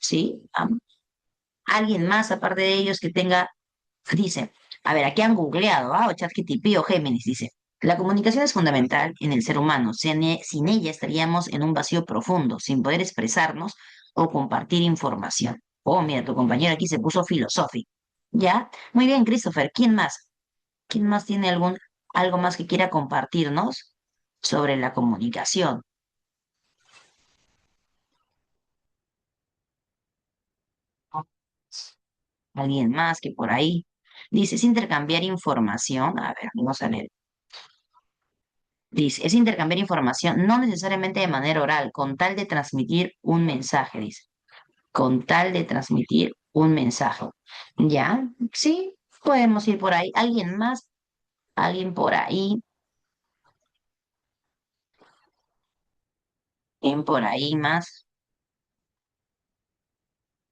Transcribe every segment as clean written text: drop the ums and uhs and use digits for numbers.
¿sí? Alguien más aparte de ellos que tenga, dice, a ver, aquí han googleado, o ChatGPT o Géminis, dice, la comunicación es fundamental en el ser humano, sin ella estaríamos en un vacío profundo, sin poder expresarnos o compartir información. Oh, mira, tu compañero aquí se puso filosófico. ¿Ya? Muy bien, Christopher, ¿quién más? ¿Quién más tiene algo más que quiera compartirnos sobre la comunicación? ¿Alguien más que por ahí? Dice, es intercambiar información. A ver, vamos a leer. Dice, es intercambiar información, no necesariamente de manera oral, con tal de transmitir un mensaje, dice. Con tal de transmitir un mensaje. ¿Ya? Sí, podemos ir por ahí. ¿Alguien más? ¿Alguien por ahí? ¿Quién por ahí más?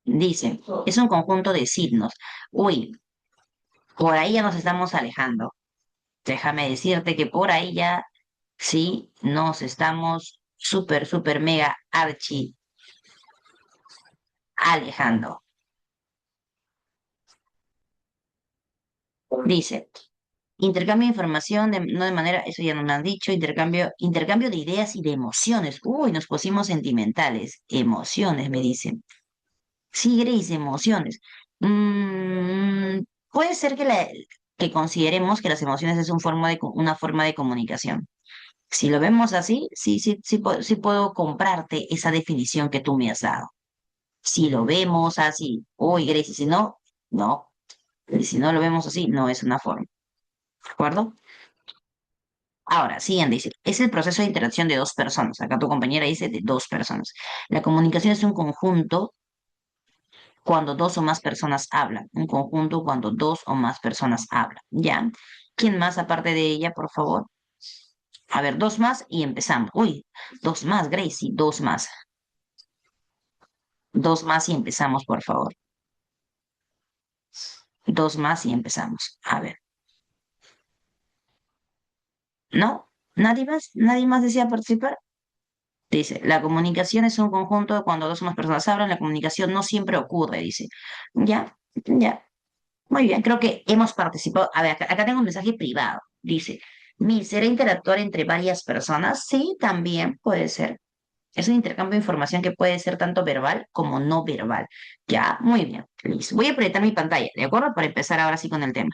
Dice, es un conjunto de signos. Uy, por ahí ya nos estamos alejando. Déjame decirte que por ahí ya sí nos estamos súper, súper, mega, archi alejando. Dice, intercambio de información, no de manera, eso ya nos lo han dicho, intercambio de ideas y de emociones. Uy, nos pusimos sentimentales. Emociones, me dicen. Sí, Grace, emociones. Puede ser que consideremos que las emociones es una forma de comunicación. Si lo vemos así, sí, sí, sí, sí puedo comprarte esa definición que tú me has dado. Si lo vemos así, uy, Gracie, si no, no. Y si no lo vemos así, no es una forma. ¿De acuerdo? Ahora, siguiente, dice, es el proceso de interacción de dos personas. Acá tu compañera dice de dos personas. La comunicación es un conjunto cuando dos o más personas hablan. Un conjunto cuando dos o más personas hablan. ¿Ya? ¿Quién más aparte de ella, por favor? A ver, dos más y empezamos. Uy, dos más, Gracie, dos más. Dos más y empezamos, por favor. Dos más y empezamos. A ver. ¿No? ¿Nadie más? ¿Nadie más desea participar? Dice, la comunicación es un conjunto de cuando dos o más personas hablan, la comunicación no siempre ocurre, dice. Ya, ya. Muy bien, creo que hemos participado. A ver, acá tengo un mensaje privado. Dice, ¿será interactuar entre varias personas? Sí, también puede ser. Es un intercambio de información que puede ser tanto verbal como no verbal. Ya, muy bien. Listo. Voy a proyectar mi pantalla, ¿de acuerdo? Para empezar ahora sí con el tema.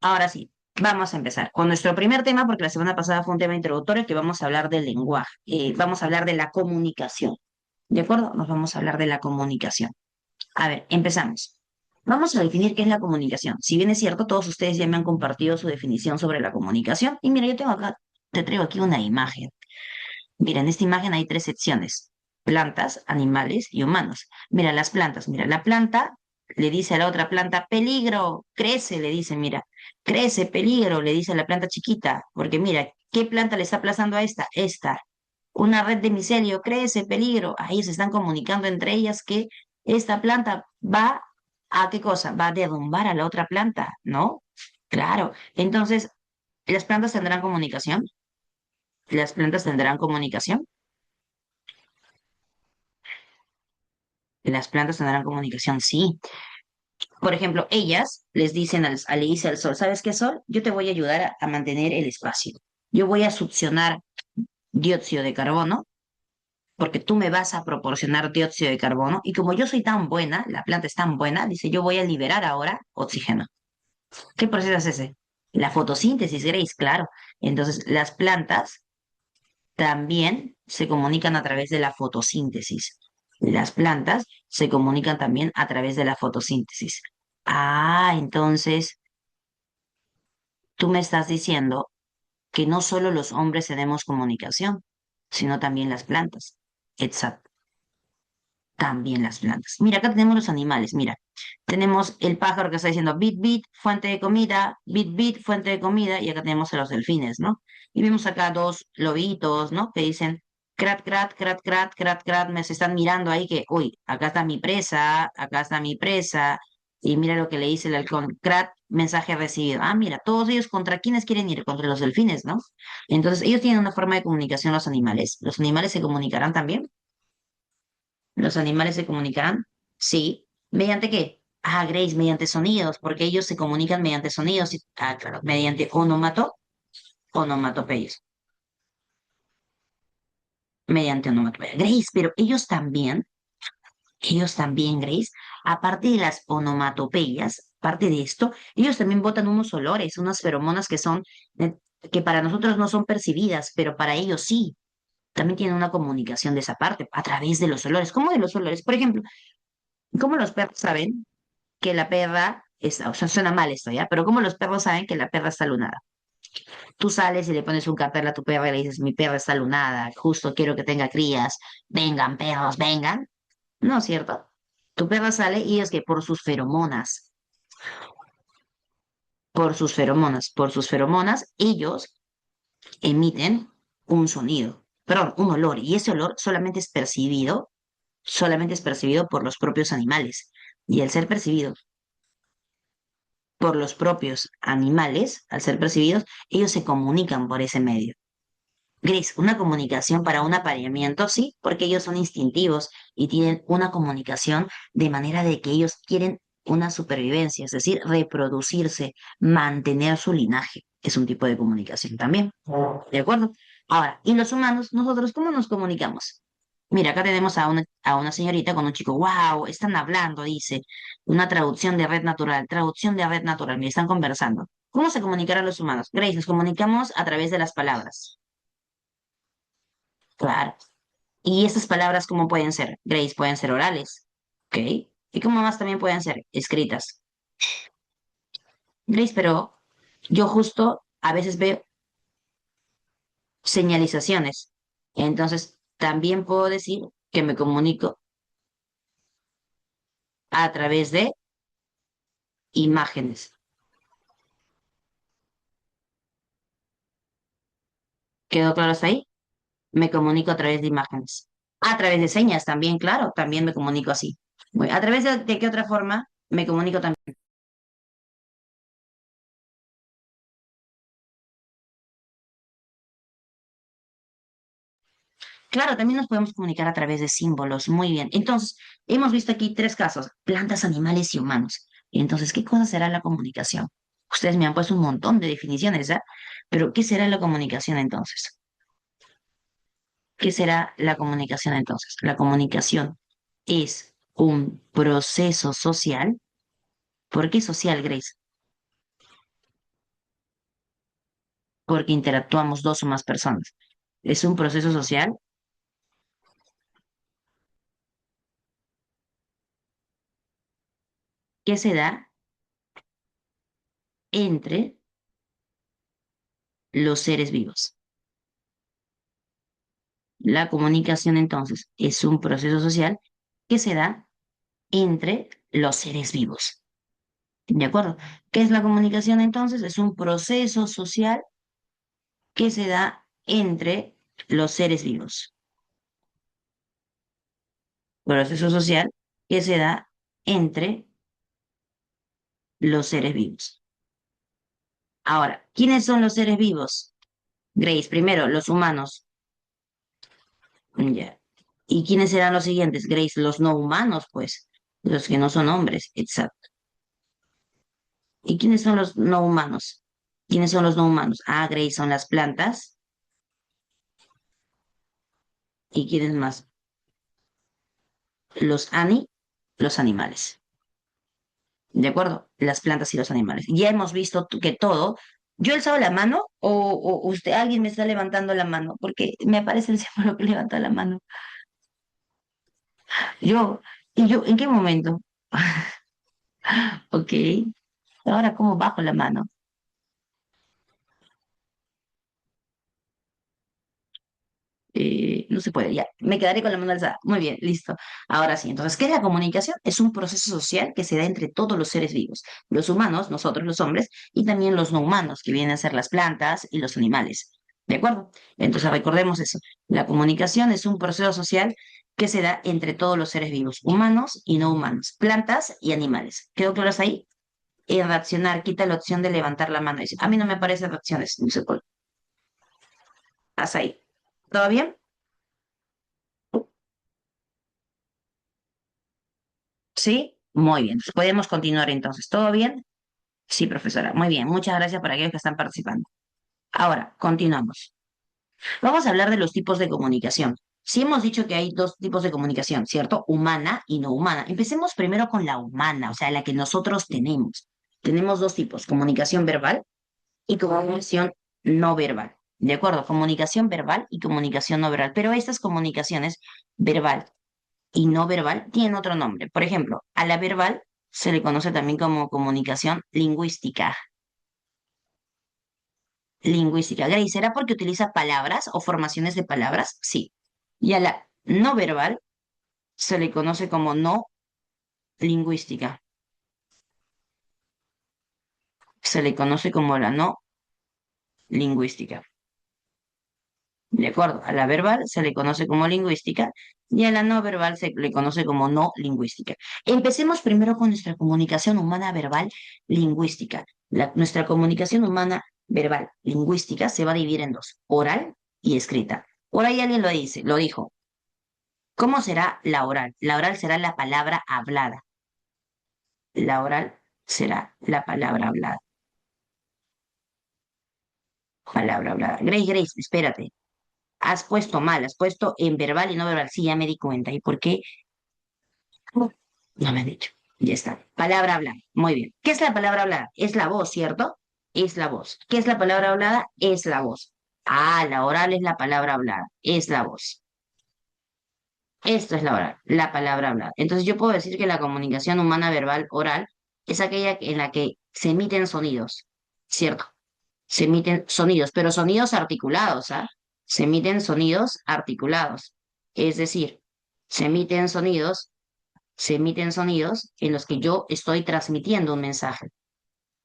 Ahora sí, vamos a empezar con nuestro primer tema, porque la semana pasada fue un tema introductorio que vamos a hablar del lenguaje, vamos a hablar de la comunicación. ¿De acuerdo? Nos vamos a hablar de la comunicación. A ver, empezamos. Vamos a definir qué es la comunicación. Si bien es cierto, todos ustedes ya me han compartido su definición sobre la comunicación. Y mira, yo tengo acá, te traigo aquí una imagen. Mira, en esta imagen hay tres secciones: plantas, animales y humanos. Mira, las plantas. Mira, la planta le dice a la otra planta, peligro, crece, le dice, mira, crece, peligro, le dice a la planta chiquita, porque mira, ¿qué planta le está aplazando a esta? Esta. Una red de micelio, crece, peligro. Ahí se están comunicando entre ellas que esta planta va a qué cosa, va a derrumbar a la otra planta, ¿no? Claro. Entonces, ¿las plantas tendrán comunicación? ¿Las plantas tendrán comunicación? Las plantas tendrán comunicación, sí. Por ejemplo, ellas les dicen le dice al sol, ¿sabes qué, sol? Yo te voy a ayudar a mantener el espacio. Yo voy a succionar dióxido de carbono porque tú me vas a proporcionar dióxido de carbono y como yo soy tan buena, la planta es tan buena, dice, yo voy a liberar ahora oxígeno. ¿Qué proceso es ese? La fotosíntesis, Grace, claro. Entonces, las plantas también se comunican a través de la fotosíntesis. Las plantas se comunican también a través de la fotosíntesis. Ah, entonces tú me estás diciendo que no solo los hombres tenemos comunicación, sino también las plantas. Exacto, también las plantas. Mira, acá tenemos los animales, mira. Tenemos el pájaro que está diciendo bit, bit, bit, bit, fuente de comida, y acá tenemos a los delfines, ¿no? Y vemos acá dos lobitos, ¿no? Que dicen crat, crat, crat, crat, crat, crat, me se están mirando ahí que, uy, acá está mi presa, y mira lo que le dice el halcón, crat, mensaje recibido. Ah, mira, todos ellos contra quiénes quieren ir, contra los delfines, ¿no? Entonces, ellos tienen una forma de comunicación, los animales. ¿Los animales se comunicarán también? ¿Los animales se comunicarán? Sí. ¿Mediante qué? Ah, Grace, mediante sonidos, porque ellos se comunican mediante sonidos. Ah, claro, mediante onomatopeyas. Mediante onomatopeyas. Grace, pero ellos también, Grace, aparte de las onomatopeyas, aparte de esto, ellos también botan unos olores, unas feromonas que son, que para nosotros no son percibidas, pero para ellos sí. También tienen una comunicación de esa parte, a través de los olores. ¿Cómo de los olores? Por ejemplo, ¿cómo los perros saben que la perra está, o sea, suena mal esto, ¿ya? Pero como los perros saben que la perra está lunada. Tú sales y le pones un cartel a tu perra y le dices, mi perra está lunada, justo quiero que tenga crías, vengan perros, vengan. No, es ¿cierto? Tu perra sale y es que por sus feromonas, ellos emiten un sonido, perdón, un olor, y ese olor solamente es percibido por los propios animales. Y al ser percibido por los propios animales, al ser percibidos, ellos se comunican por ese medio. Gris, una comunicación para un apareamiento, sí, porque ellos son instintivos y tienen una comunicación de manera de que ellos quieren una supervivencia, es decir, reproducirse, mantener su linaje. Es un tipo de comunicación también. ¿De acuerdo? Ahora, ¿y los humanos, nosotros cómo nos comunicamos? Mira, acá tenemos a una señorita con un chico, wow, están hablando, dice, una traducción de red natural, me están conversando. ¿Cómo se comunicarán los humanos? Grace, nos comunicamos a través de las palabras. Claro. ¿Y esas palabras cómo pueden ser? Grace, pueden ser orales, ¿ok? ¿Y cómo más también pueden ser? Escritas. Grace, pero yo justo a veces veo señalizaciones. Entonces, también puedo decir que me comunico a través de imágenes. ¿Quedó claro hasta ahí? Me comunico a través de imágenes. A través de señas también, claro, también me comunico así. ¿A través de qué otra forma me comunico también? Claro, también nos podemos comunicar a través de símbolos. Muy bien. Entonces, hemos visto aquí tres casos, plantas, animales y humanos. Entonces, ¿qué cosa será la comunicación? Ustedes me han puesto un montón de definiciones, ¿ya? Pero, ¿qué será la comunicación entonces? ¿Qué será la comunicación entonces? La comunicación es un proceso social. ¿Por qué social, Grace? Porque interactuamos dos o más personas. Es un proceso social que se da entre los seres vivos. La comunicación, entonces, es un proceso social que se da entre los seres vivos. ¿De acuerdo? ¿Qué es la comunicación, entonces? Es un proceso social que se da entre los seres vivos. Proceso social que se da entre los seres vivos. Ahora, ¿quiénes son los seres vivos? Grace, primero, los humanos. Ya. ¿Y quiénes serán los siguientes? Grace, los no humanos, pues, los que no son hombres. Exacto. ¿Y quiénes son los no humanos? ¿Quiénes son los no humanos? Ah, Grace, son las plantas. ¿Y quiénes más? Los los animales. ¿De acuerdo? Las plantas y los animales. Ya hemos visto que todo. ¿Yo he alzado la mano o usted, alguien me está levantando la mano? Porque me aparece el símbolo que levanta la mano. Yo, ¿y yo en qué momento? Ok. Ahora, ¿cómo bajo la mano? No se puede, ya. Me quedaré con la mano alzada. Muy bien, listo. Ahora sí, entonces, ¿qué es la comunicación? Es un proceso social que se da entre todos los seres vivos, los humanos, nosotros los hombres, y también los no humanos, que vienen a ser las plantas y los animales. ¿De acuerdo? Entonces, recordemos eso. La comunicación es un proceso social que se da entre todos los seres vivos, humanos y no humanos, plantas y animales. ¿Quedó claro hasta ahí? En reaccionar, quita la opción de levantar la mano. Dice, a mí no me aparecen reacciones, no sé por qué. Hasta ahí. ¿Todo bien? ¿Sí? Muy bien. Podemos continuar entonces. ¿Todo bien? Sí, profesora. Muy bien. Muchas gracias por aquellos que están participando. Ahora, continuamos. Vamos a hablar de los tipos de comunicación. Sí hemos dicho que hay dos tipos de comunicación, ¿cierto? Humana y no humana. Empecemos primero con la humana, o sea, la que nosotros tenemos. Tenemos dos tipos, comunicación verbal y comunicación no verbal. ¿De acuerdo? Comunicación verbal y comunicación no verbal. Pero estas comunicaciones verbal y no verbal tienen otro nombre. Por ejemplo, a la verbal se le conoce también como comunicación lingüística. Lingüística. Grace, ¿será porque utiliza palabras o formaciones de palabras? Sí. Y a la no verbal se le conoce como no lingüística. Se le conoce como la no lingüística. De acuerdo, a la verbal se le conoce como lingüística y a la no verbal se le conoce como no lingüística. Empecemos primero con nuestra comunicación humana verbal lingüística. Nuestra comunicación humana verbal lingüística se va a dividir en dos, oral y escrita. Por ahí alguien lo dice, lo dijo. ¿Cómo será la oral? La oral será la palabra hablada. La oral será la palabra hablada. Palabra hablada. Grace, Grace, espérate. Has puesto mal, has puesto en verbal y no verbal. Sí, ya me di cuenta. ¿Y por qué? No me han dicho. Ya está. Palabra hablada. Muy bien. ¿Qué es la palabra hablada? Es la voz, ¿cierto? Es la voz. ¿Qué es la palabra hablada? Es la voz. Ah, la oral es la palabra hablada. Es la voz. Esto es la oral, la palabra hablada. Entonces yo puedo decir que la comunicación humana verbal oral es aquella en la que se emiten sonidos, ¿cierto? Se emiten sonidos, pero sonidos articulados, ¿ah? Se emiten sonidos articulados. Es decir, se emiten sonidos se emiten sonidos en los que yo estoy transmitiendo un mensaje,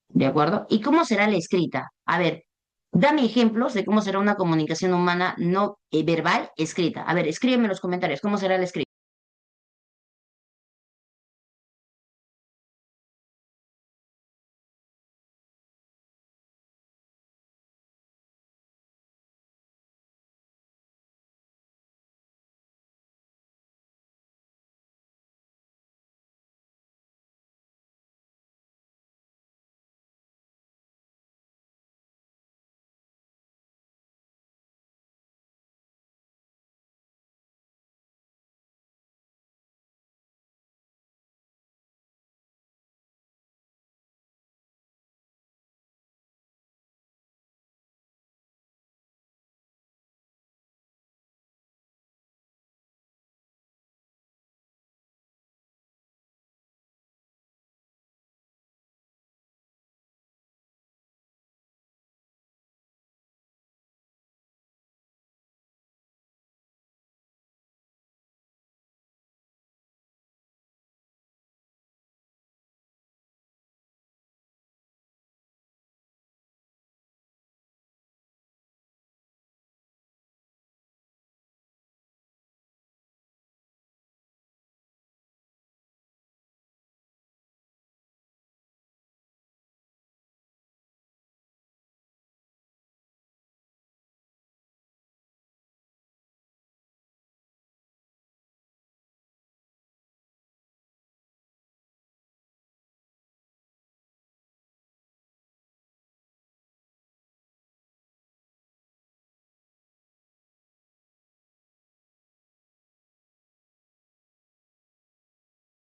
¿de acuerdo? ¿Y cómo será la escrita? A ver, dame ejemplos de cómo será una comunicación humana no verbal escrita. A ver, escríbeme en los comentarios, ¿cómo será la escrita?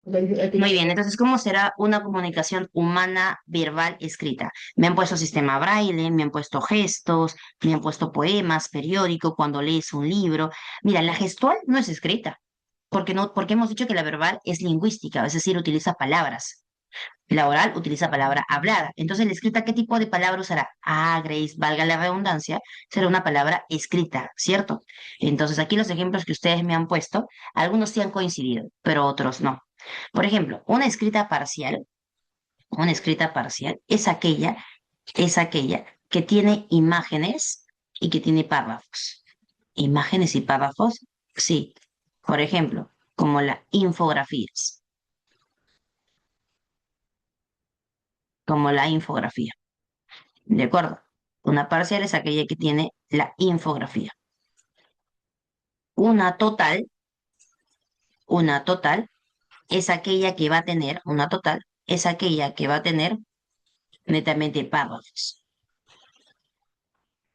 Muy bien, entonces, ¿cómo será una comunicación humana verbal escrita? Me han puesto sistema braille, me han puesto gestos, me han puesto poemas, periódico, cuando lees un libro. Mira, la gestual no es escrita, porque no, porque hemos dicho que la verbal es lingüística, es decir, utiliza palabras. La oral utiliza palabra hablada. Entonces, la escrita, ¿qué tipo de palabra usará? Ah, Grace, valga la redundancia, será una palabra escrita, ¿cierto? Entonces, aquí los ejemplos que ustedes me han puesto, algunos sí han coincidido, pero otros no. Por ejemplo, una escrita parcial es aquella que tiene imágenes y que tiene párrafos. Imágenes y párrafos, sí. Por ejemplo, como la infografías, como la infografía. ¿De acuerdo? Una parcial es aquella que tiene la infografía. Una total, una total es aquella que va a tener, una total es aquella que va a tener netamente párrafos.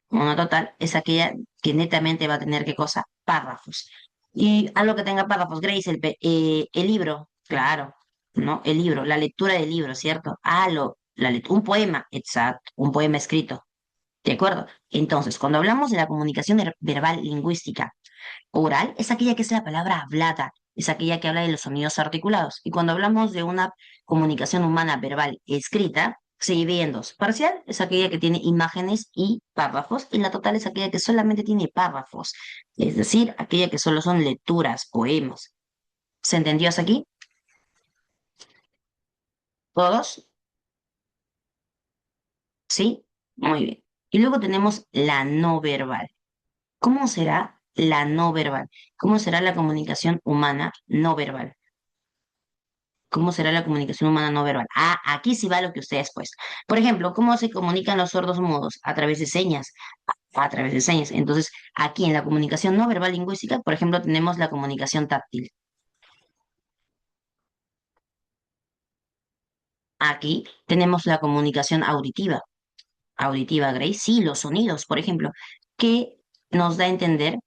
Una total es aquella que netamente va a tener, ¿qué cosa? Párrafos. Y algo que tenga párrafos, Grace, el libro, claro, ¿no? El libro, la lectura del libro, ¿cierto? Un poema, exacto, un poema escrito, ¿de acuerdo? Entonces, cuando hablamos de la comunicación verbal lingüística, oral es aquella que es la palabra hablada, es aquella que habla de los sonidos articulados. Y cuando hablamos de una comunicación humana verbal escrita, se divide en dos. Parcial es aquella que tiene imágenes y párrafos, y la total es aquella que solamente tiene párrafos, es decir, aquella que solo son lecturas, poemas. ¿Se entendió hasta aquí? ¿Todos? ¿Sí? Muy bien. Y luego tenemos la no verbal. ¿Cómo será la no verbal? ¿Cómo será la comunicación humana no verbal? ¿Cómo será la comunicación humana no verbal? Ah, aquí sí va lo que ustedes pues. Por ejemplo, ¿cómo se comunican los sordos mudos? A través de señas. A través de señas. Entonces, aquí en la comunicación no verbal lingüística, por ejemplo, tenemos la comunicación táctil. Aquí tenemos la comunicación auditiva. Auditiva, Grace. Sí, los sonidos, por ejemplo, que nos da a entender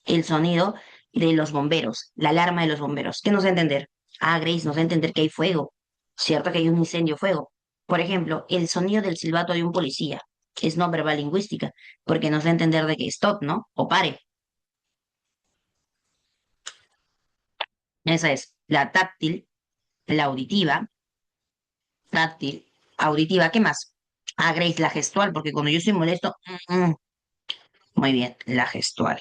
el sonido de los bomberos, la alarma de los bomberos. ¿Qué nos da a entender? Ah, Grace, nos da a entender que hay fuego, ¿cierto? Que hay un incendio, fuego. Por ejemplo, el sonido del silbato de un policía es no verbal lingüística, porque nos da a entender de que stop, ¿no? O pare. Esa es la táctil, la auditiva, táctil, auditiva. ¿Qué más? Ah, Grace, la gestual, porque cuando yo estoy molesto, muy bien, la gestual.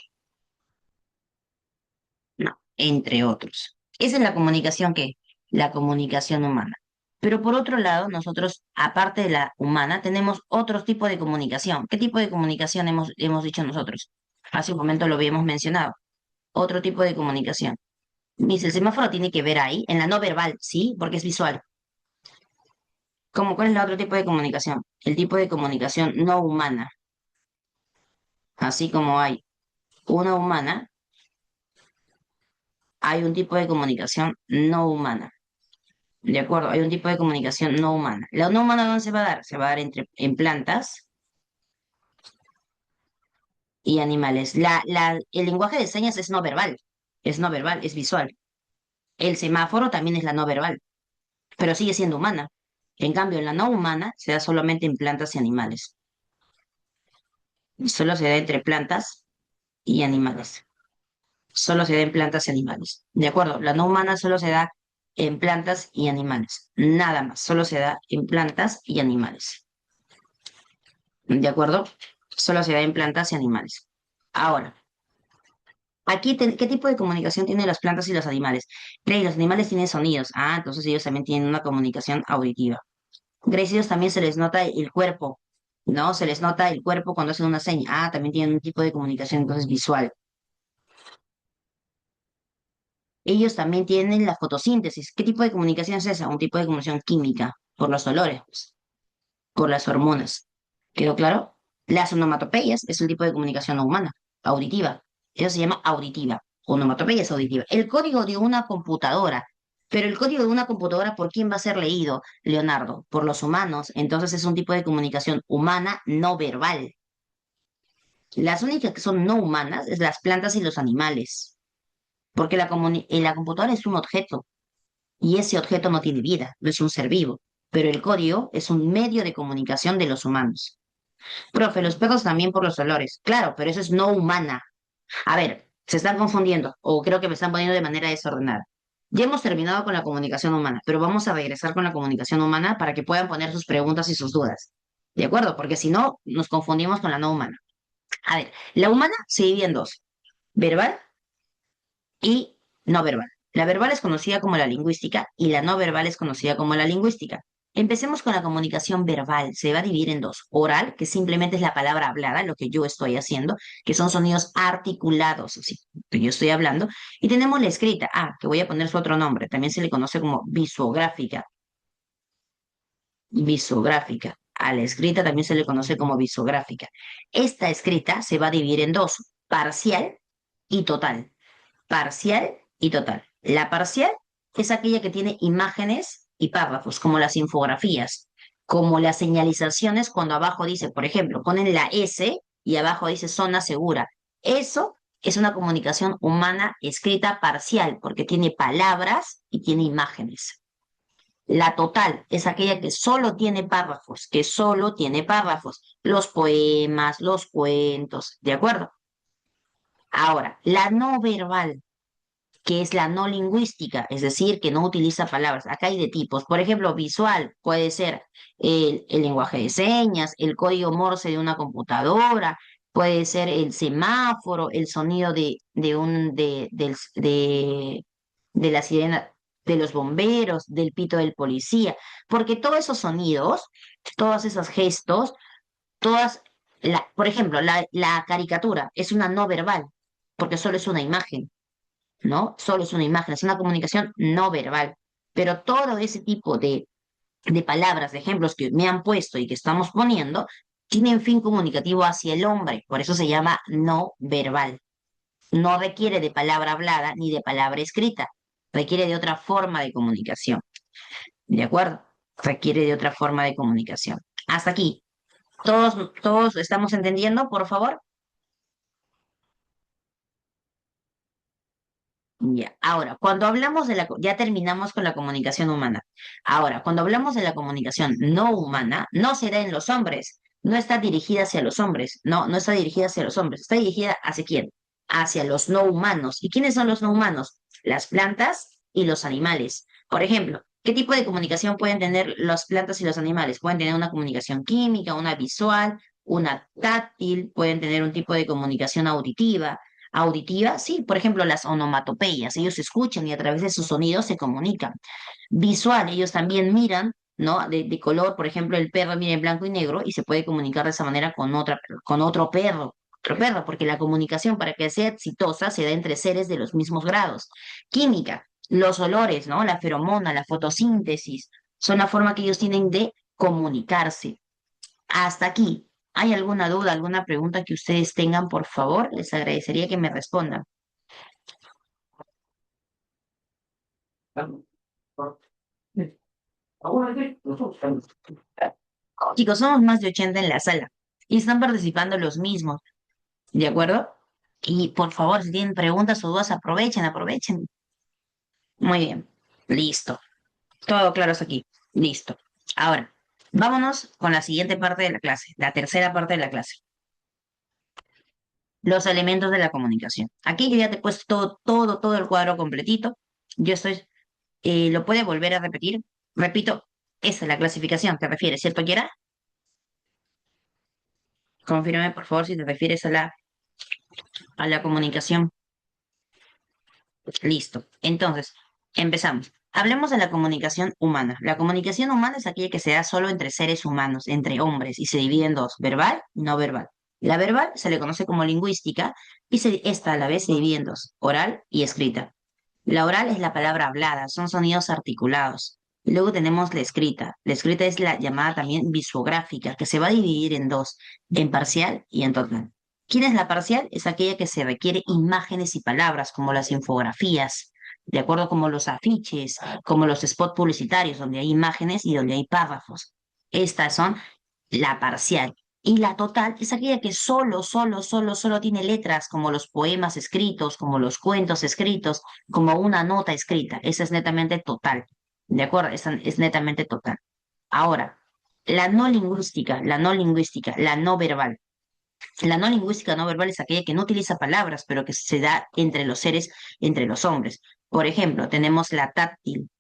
No, entre otros. Esa es la comunicación la comunicación humana. Pero por otro lado, nosotros, aparte de la humana, tenemos otro tipo de comunicación. ¿Qué tipo de comunicación hemos dicho nosotros? Hace un momento lo habíamos mencionado. Otro tipo de comunicación. Dice, el semáforo tiene que ver ahí, en la no verbal, sí, porque es visual. ¿Cuál es el otro tipo de comunicación? El tipo de comunicación no humana. Así como hay una humana, hay un tipo de comunicación no humana. De acuerdo, hay un tipo de comunicación no humana. ¿La no humana dónde se va a dar? Se va a dar en plantas y animales. El lenguaje de señas es no verbal, es visual. El semáforo también es la no verbal, pero sigue siendo humana. En cambio, en la no humana se da solamente en plantas y animales. Solo se da entre plantas y animales. Solo se da en plantas y animales. ¿De acuerdo? La no humana solo se da en plantas y animales. Nada más, solo se da en plantas y animales. ¿De acuerdo? Solo se da en plantas y animales. Ahora, ¿qué tipo de comunicación tienen las plantas y los animales? Grace, los animales tienen sonidos. Ah, entonces ellos también tienen una comunicación auditiva. Grace, ellos también se les nota el cuerpo, ¿no? Se les nota el cuerpo cuando hacen una seña. Ah, también tienen un tipo de comunicación entonces visual. Ellos también tienen la fotosíntesis. ¿Qué tipo de comunicación es esa? Un tipo de comunicación química, por los olores, pues, por las hormonas. ¿Quedó claro? Las onomatopeyas es un tipo de comunicación no humana, auditiva. Eso se llama auditiva. Onomatopeya es auditiva. El código de una computadora. Pero el código de una computadora, ¿por quién va a ser leído, Leonardo? Por los humanos. Entonces es un tipo de comunicación humana no verbal. Las únicas que son no humanas es las plantas y los animales. Porque la computadora es un objeto. y ese objeto no tiene vida, no es un ser vivo, pero el código es un medio de comunicación de los humanos. Profe, los perros también por los olores. Claro, pero eso es no humana. A ver, se están confundiendo o creo que me están poniendo de manera desordenada. Ya hemos terminado con la comunicación humana, pero vamos a regresar con la comunicación humana para que puedan poner sus preguntas y sus dudas. ¿De acuerdo? Porque si no, nos confundimos con la no humana. A ver, la humana se divide en dos, verbal y no verbal. La verbal es conocida como la lingüística y la no verbal es conocida como la lingüística. Empecemos con la comunicación verbal. Se va a dividir en dos. Oral, que simplemente es la palabra hablada, lo que yo estoy haciendo, que son sonidos articulados, así, que yo estoy hablando. Y tenemos la escrita, que voy a poner su otro nombre. También se le conoce como visográfica. Visográfica. A la escrita también se le conoce como visográfica. Esta escrita se va a dividir en dos, parcial y total. Parcial y total. La parcial es aquella que tiene imágenes y párrafos, como las infografías, como las señalizaciones cuando abajo dice, por ejemplo, ponen la S y abajo dice zona segura. Eso es una comunicación humana escrita parcial, porque tiene palabras y tiene imágenes. La total es aquella que solo tiene párrafos, que solo tiene párrafos, los poemas, los cuentos, ¿de acuerdo? Ahora, la no verbal, que es la no lingüística, es decir, que no utiliza palabras. Acá hay de tipos. Por ejemplo, visual puede ser el lenguaje de señas, el código Morse de una computadora, puede ser el semáforo, el sonido de la sirena de los bomberos, del pito del policía, porque todos esos sonidos, todos esos gestos, por ejemplo, la caricatura es una no verbal, porque solo es una imagen. ¿No? Solo es una imagen, es una comunicación no verbal. Pero todo ese tipo de palabras, de ejemplos que me han puesto y que estamos poniendo, tienen fin comunicativo hacia el hombre, por eso se llama no verbal. No requiere de palabra hablada ni de palabra escrita, requiere de otra forma de comunicación. ¿De acuerdo? Requiere de otra forma de comunicación. Hasta aquí. ¿Todos estamos entendiendo, por favor? Ya, ahora, cuando hablamos ya terminamos con la comunicación humana. Ahora, cuando hablamos de la comunicación no humana, no se da en los hombres, no está dirigida hacia los hombres, no está dirigida hacia los hombres, está dirigida hacia quién? Hacia los no humanos. ¿Y quiénes son los no humanos? Las plantas y los animales. Por ejemplo, ¿qué tipo de comunicación pueden tener las plantas y los animales? Pueden tener una comunicación química, una visual, una táctil, pueden tener un tipo de comunicación auditiva. Auditiva, sí, por ejemplo, las onomatopeyas, ellos escuchan y a través de sus sonidos se comunican. Visual, ellos también miran, ¿no? De color, por ejemplo, el perro mira en blanco y negro y se puede comunicar de esa manera con otro perro, porque la comunicación para que sea exitosa se da entre seres de los mismos grados. Química, los olores, ¿no? La feromona, la fotosíntesis, son la forma que ellos tienen de comunicarse. Hasta aquí. ¿Hay alguna duda, alguna pregunta que ustedes tengan, por favor? Les agradecería que me respondan. Chicos, somos más de 80 en la sala y están participando los mismos, ¿de acuerdo? Y por favor, si tienen preguntas o dudas, aprovechen. Muy bien, listo. Todo claro hasta aquí. Listo. Ahora, vámonos con la siguiente parte de la clase, la tercera parte de la clase. Los elementos de la comunicación. Aquí yo ya te he puesto todo el cuadro completito. Yo estoy ¿Lo puede volver a repetir? Repito, esa es la clasificación. ¿Te refieres, cierto, Yera? Confírame, por favor, si te refieres a la comunicación. Listo. Entonces, empezamos. Hablemos de la comunicación humana. La comunicación humana es aquella que se da solo entre seres humanos, entre hombres, y se divide en dos, verbal y no verbal. La verbal se le conoce como lingüística y esta a la vez se divide en dos, oral y escrita. La oral es la palabra hablada, son sonidos articulados. Y luego tenemos la escrita. La escrita es la llamada también visográfica, que se va a dividir en dos, en parcial y en total. ¿Quién es la parcial? Es aquella que se requiere imágenes y palabras, como las infografías, de acuerdo como los afiches, como los spots publicitarios, donde hay imágenes y donde hay párrafos. Estas son la parcial. Y la total es aquella que solo tiene letras, como los poemas escritos, como los cuentos escritos, como una nota escrita. Esa es netamente total. ¿De acuerdo? Esa es netamente total. Ahora, la no verbal. La no lingüística no verbal es aquella que no utiliza palabras, pero que se da entre los seres, entre los hombres. Por ejemplo, tenemos la táctil,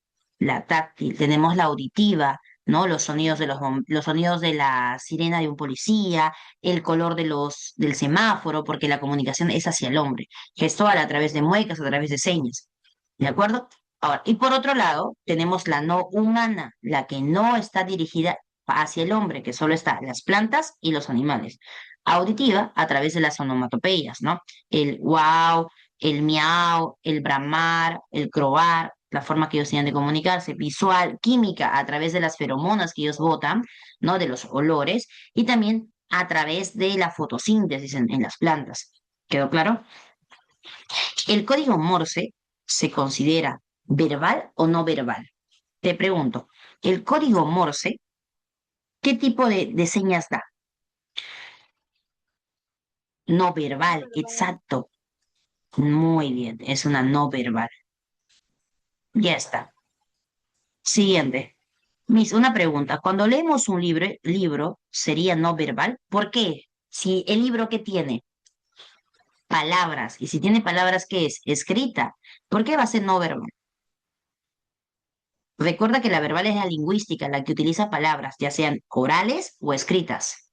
tenemos la auditiva, ¿no? Los sonidos de los sonidos de la sirena de un policía, el color del semáforo, porque la comunicación es hacia el hombre, gestual a través de muecas, a través de señas. ¿De acuerdo? Ahora, y por otro lado, tenemos la no humana, la que no está dirigida hacia el hombre, que solo está las plantas y los animales. Auditiva a través de las onomatopeyas, ¿no? El wow, el miau, el bramar, el croar, la forma que ellos tienen de comunicarse, visual, química, a través de las feromonas que ellos botan, ¿no? De los olores, y también a través de la fotosíntesis en las plantas. ¿Quedó claro? ¿El código Morse se considera verbal o no verbal? Te pregunto, ¿el código Morse qué tipo de señas da? No verbal, exacto. Muy bien, es una no verbal. Ya está. Siguiente. Miss, una pregunta. Cuando leemos un libro sería no verbal. ¿Por qué? Si el libro que tiene palabras, y si tiene palabras, ¿qué es? Escrita. ¿Por qué va a ser no verbal? Recuerda que la verbal es la lingüística, la que utiliza palabras, ya sean orales o escritas.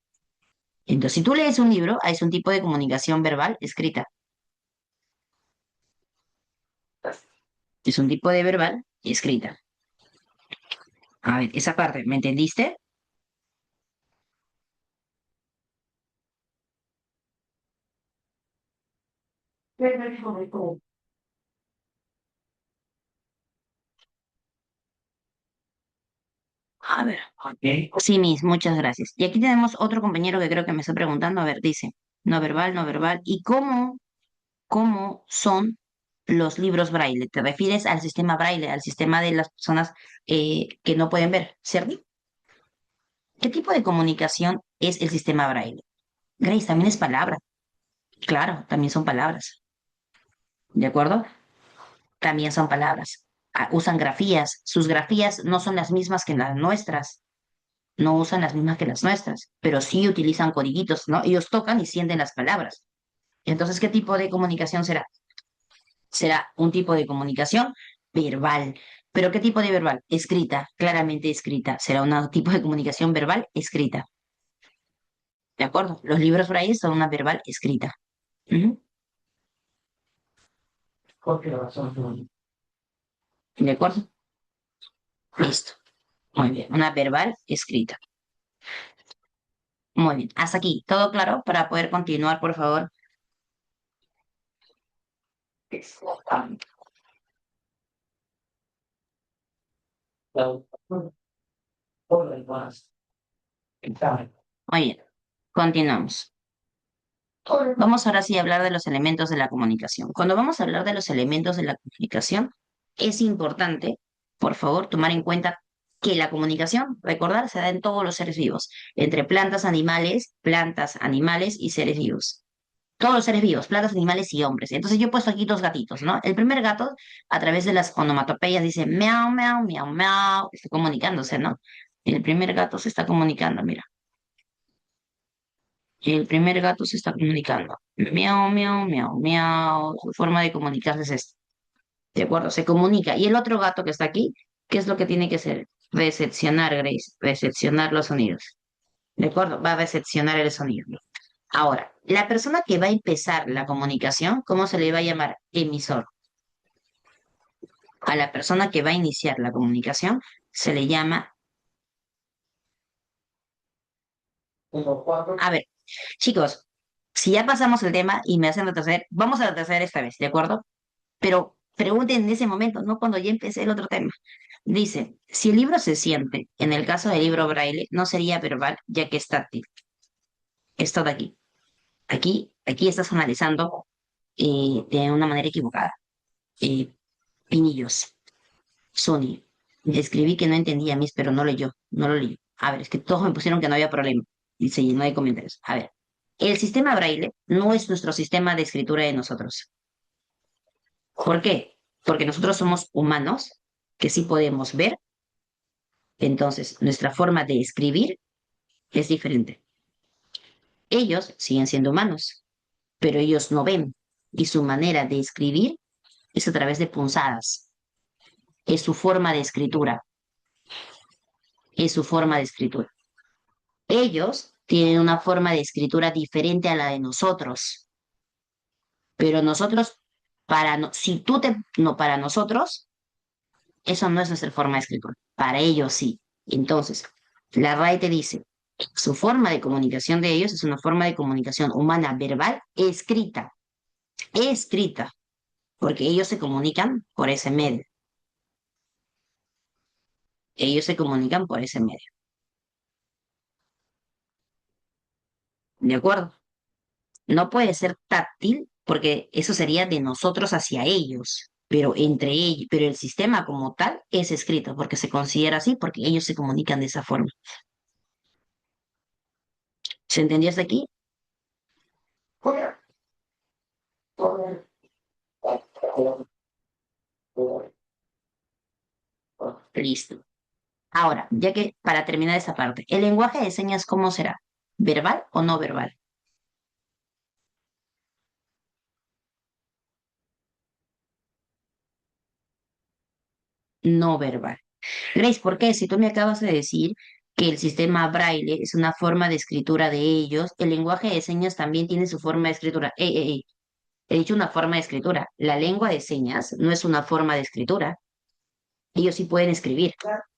Entonces, si tú lees un libro, es un tipo de comunicación verbal escrita. Es un tipo de verbal escrita. A ver, esa parte, ¿me entendiste? A ver. Ok. Sí, Miss, muchas gracias. Y aquí tenemos otro compañero que creo que me está preguntando. A ver, dice, no verbal, no verbal. ¿Y cómo son los libros braille? ¿Te refieres al sistema braille, al sistema de las personas que no pueden ver, cierto? ¿Qué tipo de comunicación es el sistema braille? Grace, también es palabra. Claro, también son palabras. ¿De acuerdo? También son palabras. Ah, usan grafías. Sus grafías no son las mismas que las nuestras. No usan las mismas que las nuestras, pero sí utilizan codiguitos, ¿no? Ellos tocan y sienten las palabras. Entonces, ¿qué tipo de comunicación será? Será un tipo de comunicación verbal. ¿Pero qué tipo de verbal? Escrita, claramente escrita. Será un tipo de comunicación verbal escrita. ¿De acuerdo? Los libros por ahí son una verbal escrita. Ujú. ¿De acuerdo? Listo. Muy bien. Una verbal escrita. Muy bien. Hasta aquí. ¿Todo claro? Para poder continuar, por favor. Muy bien. Continuamos. Vamos ahora sí a hablar de los elementos de la comunicación. Cuando vamos a hablar de los elementos de la comunicación, es importante, por favor, tomar en cuenta que la comunicación, recordar, se da en todos los seres vivos, entre plantas, animales y seres vivos. Todos los seres vivos, plantas, animales y hombres. Entonces yo he puesto aquí dos gatitos, ¿no? El primer gato, a través de las onomatopeyas, dice miau, miau, miau, miau, está comunicándose, ¿no? El primer gato se está comunicando, mira. El primer gato se está comunicando. Miau, miau, miau, miau. Su forma de comunicarse es esta. ¿De acuerdo? Se comunica. Y el otro gato que está aquí, ¿qué es lo que tiene que hacer? Recepcionar, Grace. Recepcionar los sonidos. ¿De acuerdo? Va a recepcionar el sonido. Ahora, la persona que va a empezar la comunicación, ¿cómo se le va a llamar? Emisor. A la persona que va a iniciar la comunicación se le llama... A ver, chicos, si ya pasamos el tema y me hacen retroceder, vamos a retroceder esta vez, ¿de acuerdo? Pero pregunten en ese momento, no cuando ya empecé el otro tema. Dice, si el libro se siente, en el caso del libro braille, no sería verbal, ya que es táctil. Esto de aquí. Aquí estás analizando de una manera equivocada. Eh, Pinillos, Sony. Escribí que no entendía mis, pero no leyó, no lo leyó. A ver, es que todos me pusieron que no había problema. Y se llenó de comentarios. A ver, el sistema braille no es nuestro sistema de escritura de nosotros. ¿Por qué? Porque nosotros somos humanos que sí podemos ver, entonces nuestra forma de escribir es diferente. Ellos siguen siendo humanos, pero ellos no ven y su manera de escribir es a través de punzadas. Es su forma de escritura, es su forma de escritura. Ellos tienen una forma de escritura diferente a la de nosotros, pero nosotros, si tú te, no, para nosotros, eso no es nuestra forma de escritura. Para ellos sí. Entonces, la RAE te dice, su forma de comunicación de ellos es una forma de comunicación humana, verbal, escrita, porque ellos se comunican por ese medio. Ellos se comunican por ese medio. ¿De acuerdo? No puede ser táctil porque eso sería de nosotros hacia ellos, pero entre ellos, pero el sistema como tal es escrito porque se considera así porque ellos se comunican de esa forma. ¿Se entendió hasta aquí? Listo. Ahora, ya que para terminar esa parte, ¿el lenguaje de señas cómo será? ¿Verbal o no verbal? No verbal. Grace, ¿por qué? Si tú me acabas de decir que el sistema Braille es una forma de escritura de ellos, el lenguaje de señas también tiene su forma de escritura. Ey, ey, ey. He dicho una forma de escritura. La lengua de señas no es una forma de escritura. Ellos sí pueden escribir.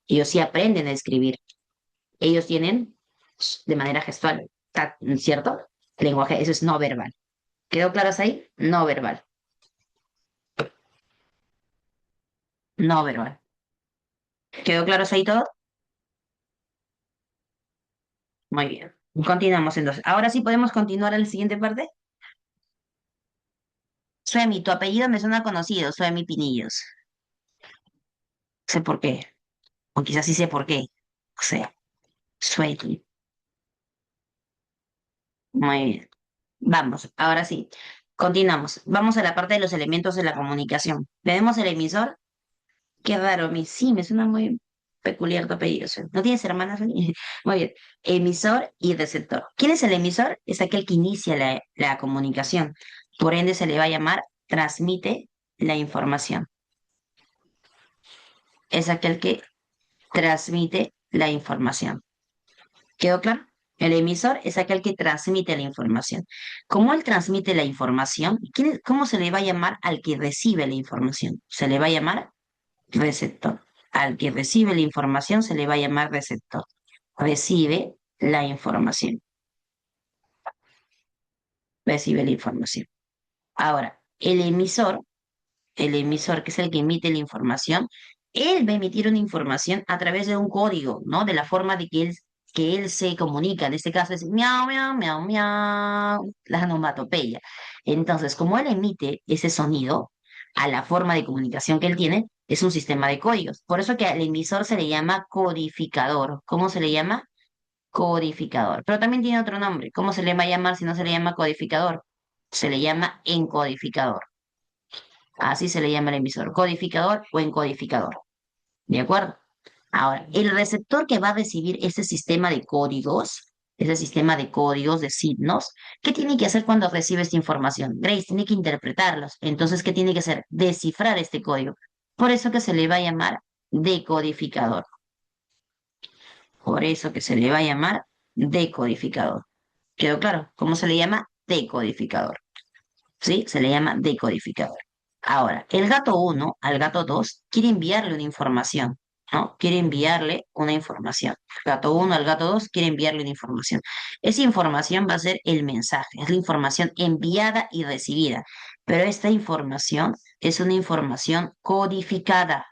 Ellos sí aprenden a escribir. Ellos tienen de manera gestual, ¿cierto? Lenguaje, eso es no verbal. ¿Quedó claro hasta ahí? No verbal. No verbal. ¿Quedó claro hasta ahí todo? Muy bien. Continuamos entonces. Ahora sí podemos continuar a la siguiente parte. Suemi, tu apellido me suena conocido, Suemi Pinillos. Sé por qué. O quizás sí sé por qué. O sea, Suemi. Muy bien. Vamos, ahora sí. Continuamos. Vamos a la parte de los elementos de la comunicación. Tenemos el emisor. Qué raro, sí, me suena muy peculiar tu apellido. ¿No tienes hermanas? Muy bien. Emisor y receptor. ¿Quién es el emisor? Es aquel que inicia la comunicación. Por ende, se le va a llamar transmite la información. Es aquel que transmite la información. ¿Quedó claro? El emisor es aquel que transmite la información. ¿Cómo él transmite la información? ¿Cómo se le va a llamar al que recibe la información? Se le va a llamar receptor. Al que recibe la información se le va a llamar receptor. Recibe la información. Recibe la información. Ahora, el emisor, que es el que emite la información, él va a emitir una información a través de un código, ¿no? De la forma de que él se comunica. En este caso es miau, miau, miau, miau, la onomatopeya. Entonces, como él emite ese sonido a la forma de comunicación que él tiene, es un sistema de códigos. Por eso que al emisor se le llama codificador. ¿Cómo se le llama? Codificador. Pero también tiene otro nombre. ¿Cómo se le va a llamar si no se le llama codificador? Se le llama encodificador. Así se le llama el emisor, codificador o encodificador. ¿De acuerdo? Ahora, el receptor que va a recibir ese sistema de códigos, de signos, ¿qué tiene que hacer cuando recibe esta información? Grace tiene que interpretarlos. Entonces, ¿qué tiene que hacer? Descifrar este código. Por eso que se le va a llamar decodificador. Por eso que se le va a llamar decodificador. ¿Quedó claro? ¿Cómo se le llama? Decodificador. ¿Sí? Se le llama decodificador. Ahora, el gato uno al gato 2 quiere enviarle una información, ¿no? Quiere enviarle una información. El gato uno al gato 2 quiere enviarle una información. Esa información va a ser el mensaje, es la información enviada y recibida. Pero esta información es una información codificada,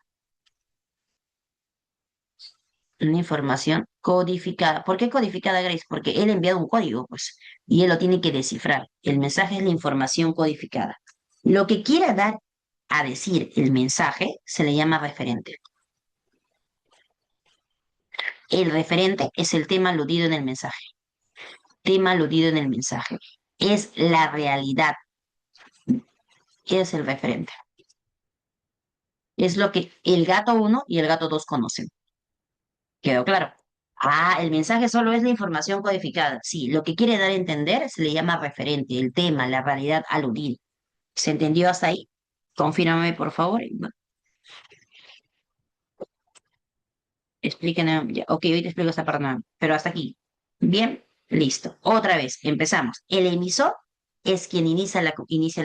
una información codificada. ¿Por qué codificada, Grace? Porque él ha enviado un código, pues, y él lo tiene que descifrar. El mensaje es la información codificada. Lo que quiera dar a decir el mensaje se le llama referente. El referente es el tema aludido en el mensaje. tema aludido en el mensaje. Es la realidad, es el referente. Es lo que el gato uno y el gato 2 conocen. ¿Quedó claro? Ah, el mensaje solo es la información codificada. Sí, lo que quiere dar a entender se le llama referente, el tema, la realidad aludida. ¿Se entendió hasta ahí? Confírmame, por favor. Explíquenme. Ok, hoy te explico esta parte nueva, pero hasta aquí. Bien, listo. Otra vez, empezamos. El emisor es quien inicia la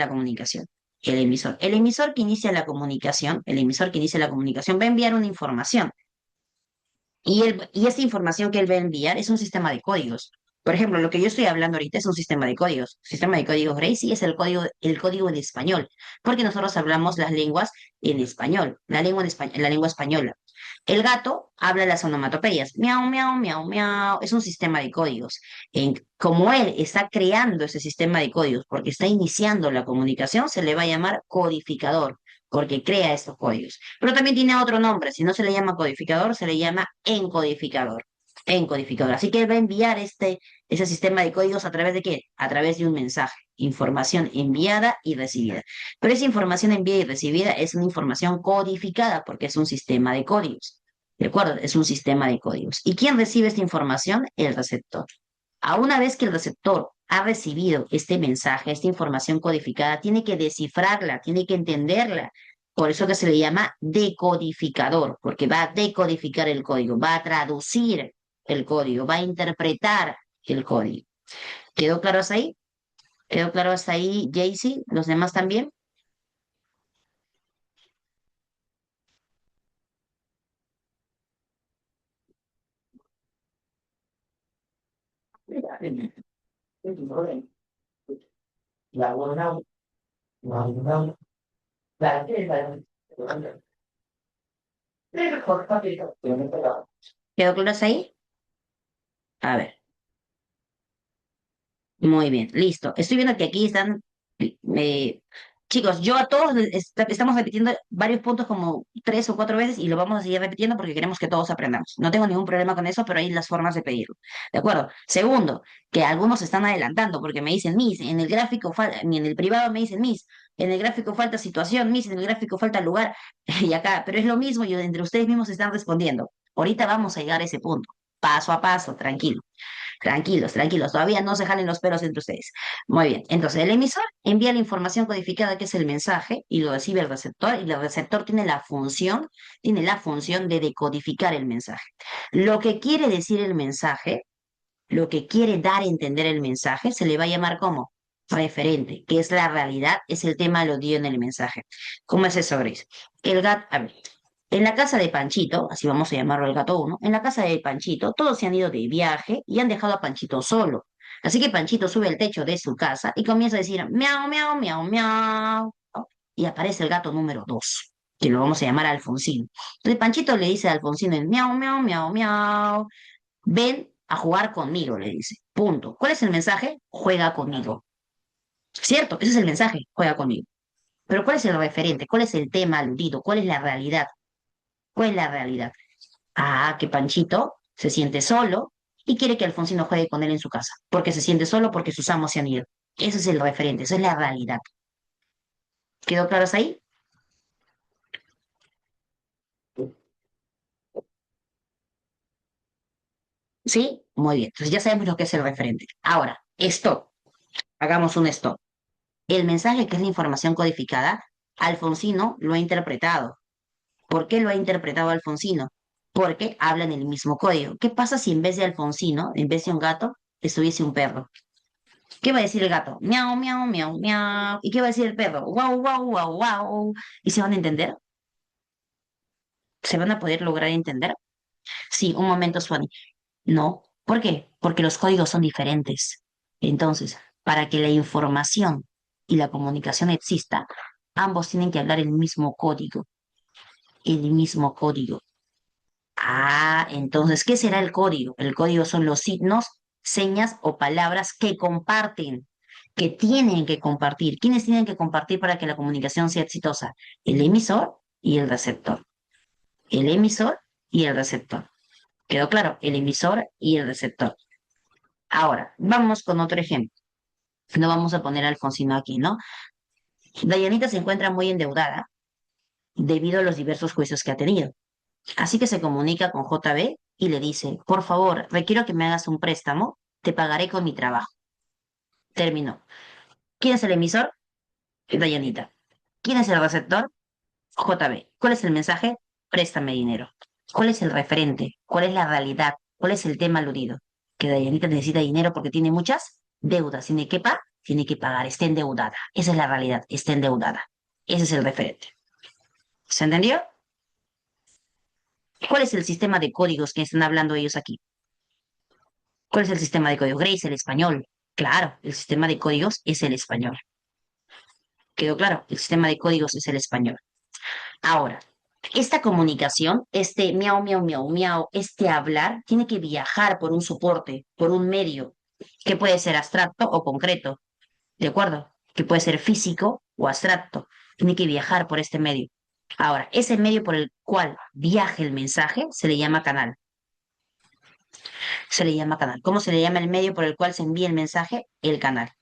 comunicación. El emisor. El emisor que inicia la comunicación, el emisor que inicia la comunicación va a enviar una información. Y esta información que él va a enviar es un sistema de códigos. Por ejemplo, lo que yo estoy hablando ahorita es un sistema de códigos. Sistema de códigos Gracie es el código en español, porque nosotros hablamos las lenguas en español, la lengua española. El gato habla las onomatopeyas. Miau, miau, miau, miau. Es un sistema de códigos. Como él está creando ese sistema de códigos, porque está iniciando la comunicación, se le va a llamar codificador, porque crea estos códigos. Pero también tiene otro nombre. Si no se le llama codificador, se le llama encodificador. Encodificador. Así que él va a enviar ese sistema de códigos a través de qué? A través de un mensaje. Información enviada y recibida. Pero esa información enviada y recibida es una información codificada porque es un sistema de códigos. ¿De acuerdo? Es un sistema de códigos. ¿Y quién recibe esta información? El receptor. A una vez que el receptor ha recibido este mensaje, esta información codificada, tiene que descifrarla, tiene que entenderla. Por eso que se le llama decodificador, porque va a decodificar el código, va a traducir el código, va a interpretar el código. ¿Quedó claro hasta ahí? ¿Quedó claro hasta ahí, Jaycee? ¿Los demás también? ¿Quedó claro hasta ahí? A ver. Muy bien, listo. Estoy viendo que aquí están, eh, chicos, yo a todos estamos repitiendo varios puntos como 3 o 4 veces y lo vamos a seguir repitiendo porque queremos que todos aprendamos. No tengo ningún problema con eso, pero hay las formas de pedirlo. ¿De acuerdo? Segundo, que algunos se están adelantando porque me dicen, Miss, en el gráfico falta, en el privado me dicen, Miss, en el gráfico falta situación, Miss, en el gráfico falta lugar, y acá, pero es lo mismo y entre ustedes mismos están respondiendo. Ahorita vamos a llegar a ese punto, paso a paso, tranquilo. Tranquilos, tranquilos, todavía no se jalen los pelos entre ustedes. Muy bien, entonces el emisor envía la información codificada que es el mensaje y lo recibe el receptor y el receptor tiene la función de decodificar el mensaje. Lo que quiere decir el mensaje, lo que quiere dar a entender el mensaje, se le va a llamar como referente, que es la realidad, es el tema aludido en el mensaje. ¿Cómo es eso, Grace? El gato, a ver, en la casa de Panchito, así vamos a llamarlo el gato uno, en la casa de Panchito, todos se han ido de viaje y han dejado a Panchito solo. Así que Panchito sube al techo de su casa y comienza a decir miau, miau, miau, miau. ¿No? Y aparece el gato número 2, que lo vamos a llamar Alfonsino. Entonces Panchito le dice a Alfonsino miau, miau, miau, miau. Ven a jugar conmigo, le dice. Punto. ¿Cuál es el mensaje? Juega conmigo. ¿Cierto? Ese es el mensaje, juega conmigo. Pero ¿cuál es el referente? ¿Cuál es el tema aludido? ¿Cuál es la realidad? ¿Cuál es la realidad? Ah, que Panchito se siente solo y quiere que Alfonsino juegue con él en su casa, porque se siente solo porque sus amos se han ido. Ese es el referente, esa es la realidad. ¿Quedó claro hasta ahí? Sí, muy bien. Entonces ya sabemos lo que es el referente. Ahora, stop. Hagamos un stop. El mensaje, que es la información codificada, Alfonsino lo ha interpretado. ¿Por qué lo ha interpretado Alfonsino? Porque hablan el mismo código. ¿Qué pasa si en vez de Alfonsino, en vez de un gato, estuviese un perro? ¿Qué va a decir el gato? Miau, miau, miau, miau. ¿Y qué va a decir el perro? Guau, guau, guau, guau. ¿Y se van a entender? ¿Se van a poder lograr entender? Sí, un momento, Swanny. No. ¿Por qué? Porque los códigos son diferentes. Entonces, para que la información y la comunicación exista, ambos tienen que hablar el mismo código. El mismo código. Ah, entonces, ¿qué será el código? El código son los signos, señas o palabras que comparten, que tienen que compartir. ¿Quiénes tienen que compartir para que la comunicación sea exitosa? El emisor y el receptor. El emisor y el receptor. ¿Quedó claro? El emisor y el receptor. Ahora, vamos con otro ejemplo. No vamos a poner a Alfonsino aquí, ¿no? Dayanita se encuentra muy endeudada debido a los diversos juicios que ha tenido. Así que se comunica con JB y le dice, por favor, requiero que me hagas un préstamo, te pagaré con mi trabajo. Terminó. ¿Quién es el emisor? Dayanita. ¿Quién es el receptor? JB. ¿Cuál es el mensaje? Préstame dinero. ¿Cuál es el referente? ¿Cuál es la realidad? ¿Cuál es el tema aludido? Que Dayanita necesita dinero porque tiene muchas deudas. Tiene que pagar, está endeudada. Esa es la realidad, está endeudada. Ese es el referente. ¿Se entendió? ¿Cuál es el sistema de códigos que están hablando ellos aquí? ¿Cuál es el sistema de códigos? Grace, el español. Claro, el sistema de códigos es el español. ¿Quedó claro? El sistema de códigos es el español. Ahora, esta comunicación, este miau, miau, miau, miau, este hablar, tiene que viajar por un soporte, por un medio, que puede ser abstracto o concreto, ¿de acuerdo? Que puede ser físico o abstracto. Tiene que viajar por este medio. Ahora, ese medio por el cual viaja el mensaje se le llama canal. Se le llama canal. ¿Cómo se le llama el medio por el cual se envía el mensaje? El canal.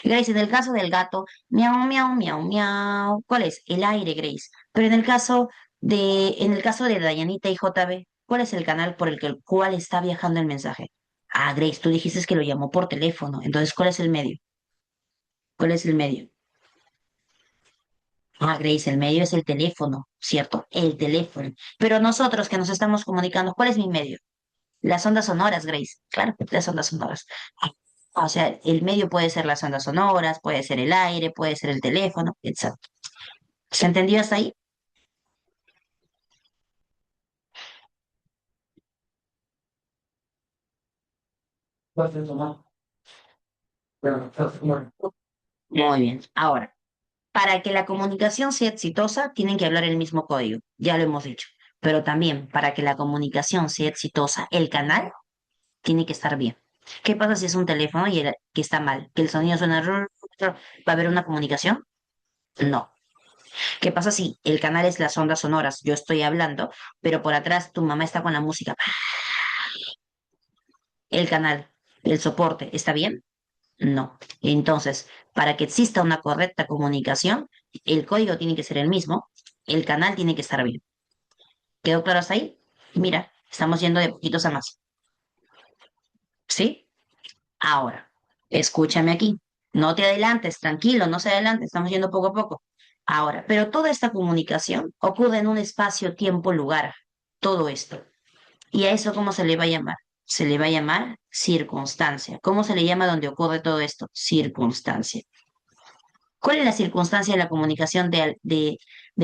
Grace, en el caso del gato, miau, miau, miau, miau. ¿Cuál es? El aire, Grace. Pero en el caso de Dayanita y JB, ¿cuál es el canal por el cual está viajando el mensaje? Ah, Grace, tú dijiste que lo llamó por teléfono. Entonces, ¿cuál es el medio? ¿Cuál es el medio? Ah, Grace, el medio es el teléfono, ¿cierto? El teléfono. Pero nosotros que nos estamos comunicando, ¿cuál es mi medio? Las ondas sonoras, Grace. Claro, las ondas sonoras. O sea, el medio puede ser las ondas sonoras, puede ser el aire, puede ser el teléfono, etc. ¿Se entendió hasta ahí? Muy bien. Ahora, para que la comunicación sea exitosa, tienen que hablar el mismo código. Ya lo hemos dicho. Pero también, para que la comunicación sea exitosa, el canal tiene que estar bien. ¿Qué pasa si es un teléfono y que está mal? ¿Que el sonido suena? ¿Va a haber una comunicación? No. ¿Qué pasa si el canal es las ondas sonoras? Yo estoy hablando, pero por atrás tu mamá está con la música. El canal, el soporte, ¿está bien? No. Entonces, para que exista una correcta comunicación, el código tiene que ser el mismo, el canal tiene que estar bien. ¿Quedó claro hasta ahí? Mira, estamos yendo de poquitos a más. ¿Sí? Ahora, escúchame aquí. No te adelantes, tranquilo, no se adelante, estamos yendo poco a poco. Ahora, pero toda esta comunicación ocurre en un espacio, tiempo, lugar. Todo esto. ¿Y a eso cómo se le va a llamar? Se le va a llamar circunstancia. ¿Cómo se le llama donde ocurre todo esto? Circunstancia. ¿Cuál es la circunstancia de la comunicación de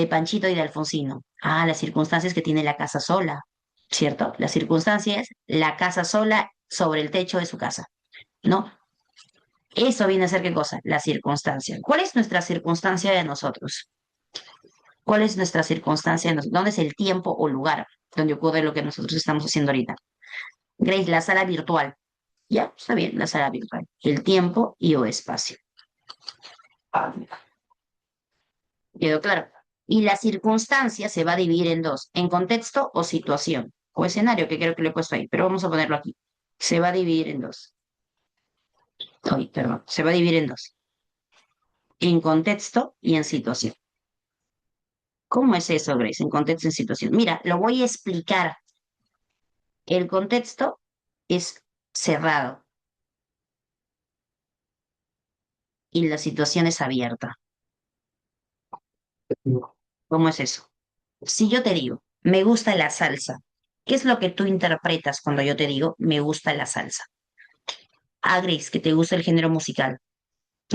Panchito y de Alfonsino? Ah, la circunstancia es que tiene la casa sola, ¿cierto? La circunstancia es la casa sola sobre el techo de su casa, ¿no? Eso viene a ser ¿qué cosa? La circunstancia. ¿Cuál es nuestra circunstancia de nosotros? ¿Cuál es nuestra circunstancia de nosotros? ¿Dónde es el tiempo o lugar donde ocurre lo que nosotros estamos haciendo ahorita? Grace, la sala virtual. Ya, está bien, la sala virtual. El tiempo y o espacio. Ah, ¿quedó claro? Y la circunstancia se va a dividir en dos, en contexto o situación, o escenario, que creo que lo he puesto ahí, pero vamos a ponerlo aquí. Se va a dividir en dos. Ay, perdón, se va a dividir en dos, en contexto y en situación. ¿Cómo es eso, Grace? En contexto y en situación. Mira, lo voy a explicar. El contexto es cerrado y la situación es abierta. ¿Cómo es eso? Si yo te digo, me gusta la salsa, ¿qué es lo que tú interpretas cuando yo te digo, me gusta la salsa? Ah, Grace, que te gusta el género musical.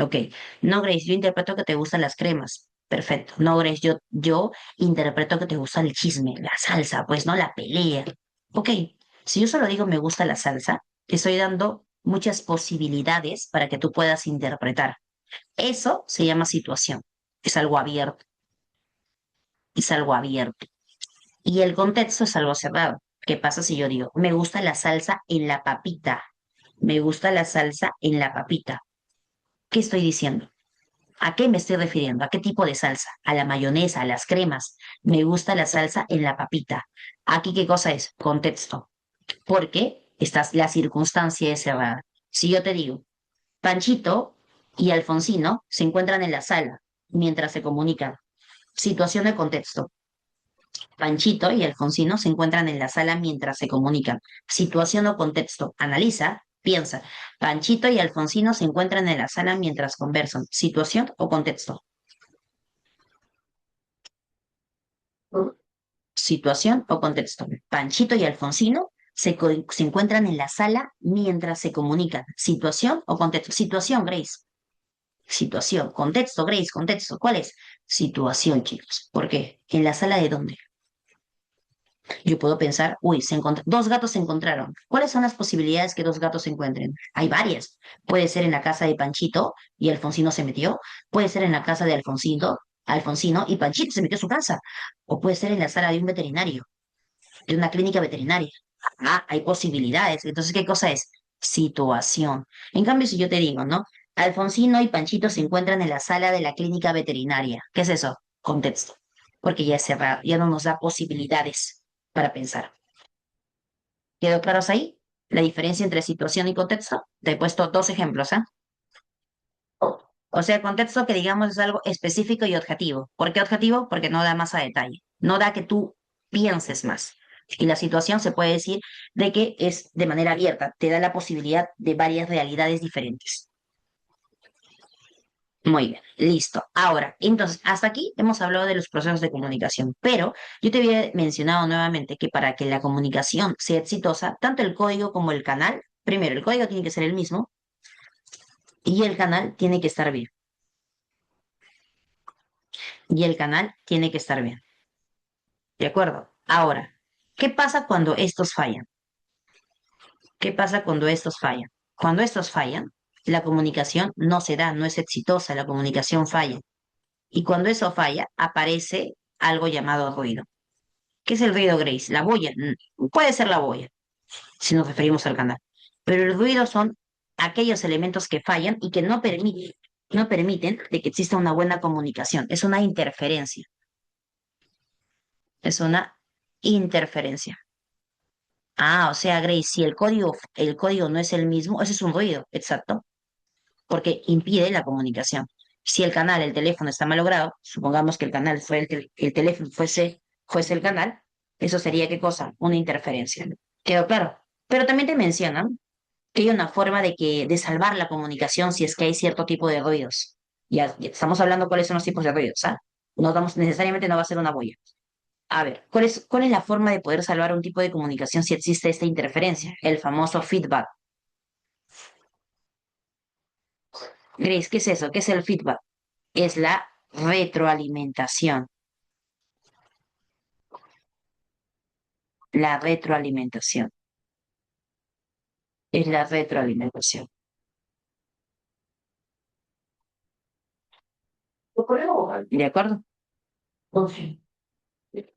Ok. No, Grace, yo interpreto que te gustan las cremas. Perfecto. No, Grace, yo interpreto que te gusta el chisme, la salsa, pues no la pelea. Ok. Si yo solo digo me gusta la salsa, te estoy dando muchas posibilidades para que tú puedas interpretar. Eso se llama situación. Es algo abierto. Es algo abierto. Y el contexto es algo cerrado. ¿Qué pasa si yo digo, me gusta la salsa en la papita? Me gusta la salsa en la papita. ¿Qué estoy diciendo? ¿A qué me estoy refiriendo? ¿A qué tipo de salsa? A la mayonesa, a las cremas. Me gusta la salsa en la papita. Aquí, ¿qué cosa es? Contexto. Porque la circunstancia es cerrada. Si yo te digo, Panchito y Alfonsino se encuentran en la sala mientras se comunican. Situación de contexto. Panchito y Alfonsino se encuentran en la sala mientras se comunican. Situación o contexto. Analiza, piensa. Panchito y Alfonsino se encuentran en la sala mientras conversan. Situación o contexto. Situación o contexto. Panchito y Alfonsino se encuentran en la sala mientras se comunican. Situación o contexto. Situación, Grace. Situación. Contexto, Grace. Contexto. ¿Cuál es? Situación, chicos. ¿Por qué? ¿En la sala de dónde? Yo puedo pensar, uy, dos gatos se encontraron. ¿Cuáles son las posibilidades que dos gatos se encuentren? Hay varias. Puede ser en la casa de Panchito y Alfonsino se metió. Puede ser en la casa de Alfonsino y Panchito se metió a su casa. O puede ser en la sala de un veterinario, de una clínica veterinaria. Ah, hay posibilidades. Entonces, ¿qué cosa es? Situación. En cambio, si yo te digo, ¿no? Alfonsino y Panchito se encuentran en la sala de la clínica veterinaria. ¿Qué es eso? Contexto. Porque ya es cerrado, ya no nos da posibilidades para pensar. ¿Quedó claros ahí? La diferencia entre situación y contexto. Te he puesto dos ejemplos, ¿ah? O sea, contexto que digamos es algo específico y objetivo. ¿Por qué objetivo? Porque no da más a detalle. No da que tú pienses más. Y la situación se puede decir de que es de manera abierta. Te da la posibilidad de varias realidades diferentes. Muy bien, listo. Ahora, entonces, hasta aquí hemos hablado de los procesos de comunicación, pero yo te había mencionado nuevamente que para que la comunicación sea exitosa, tanto el código como el canal, primero, el código tiene que ser el mismo y el canal tiene que estar bien. Y el canal tiene que estar bien. ¿De acuerdo? Ahora, ¿qué pasa cuando estos fallan? ¿Qué pasa cuando estos fallan? Cuando estos fallan, la comunicación no se da, no es exitosa, la comunicación falla. Y cuando eso falla, aparece algo llamado ruido. ¿Qué es el ruido, Grace? La boya. Puede ser la boya, si nos referimos al canal. Pero el ruido son aquellos elementos que fallan y que no permiten de que exista una buena comunicación. Es una interferencia. Es una interferencia. Ah, o sea, Grace, si el código no es el mismo, ese es un ruido, exacto, porque impide la comunicación. Si el canal, el teléfono está malogrado, supongamos que el canal fue el teléfono fuese el canal, eso sería ¿qué cosa? Una interferencia. ¿Quedó claro? Pero también te mencionan que hay una forma de salvar la comunicación si es que hay cierto tipo de ruidos. Ya estamos hablando cuáles son los tipos de ruidos, ¿ah? Necesariamente no va a ser una boya. A ver, ¿cuál es la forma de poder salvar un tipo de comunicación si existe esta interferencia? El famoso feedback. Grace, ¿qué es eso? ¿Qué es el feedback? Es la retroalimentación. La retroalimentación. Es la retroalimentación. ¿De acuerdo?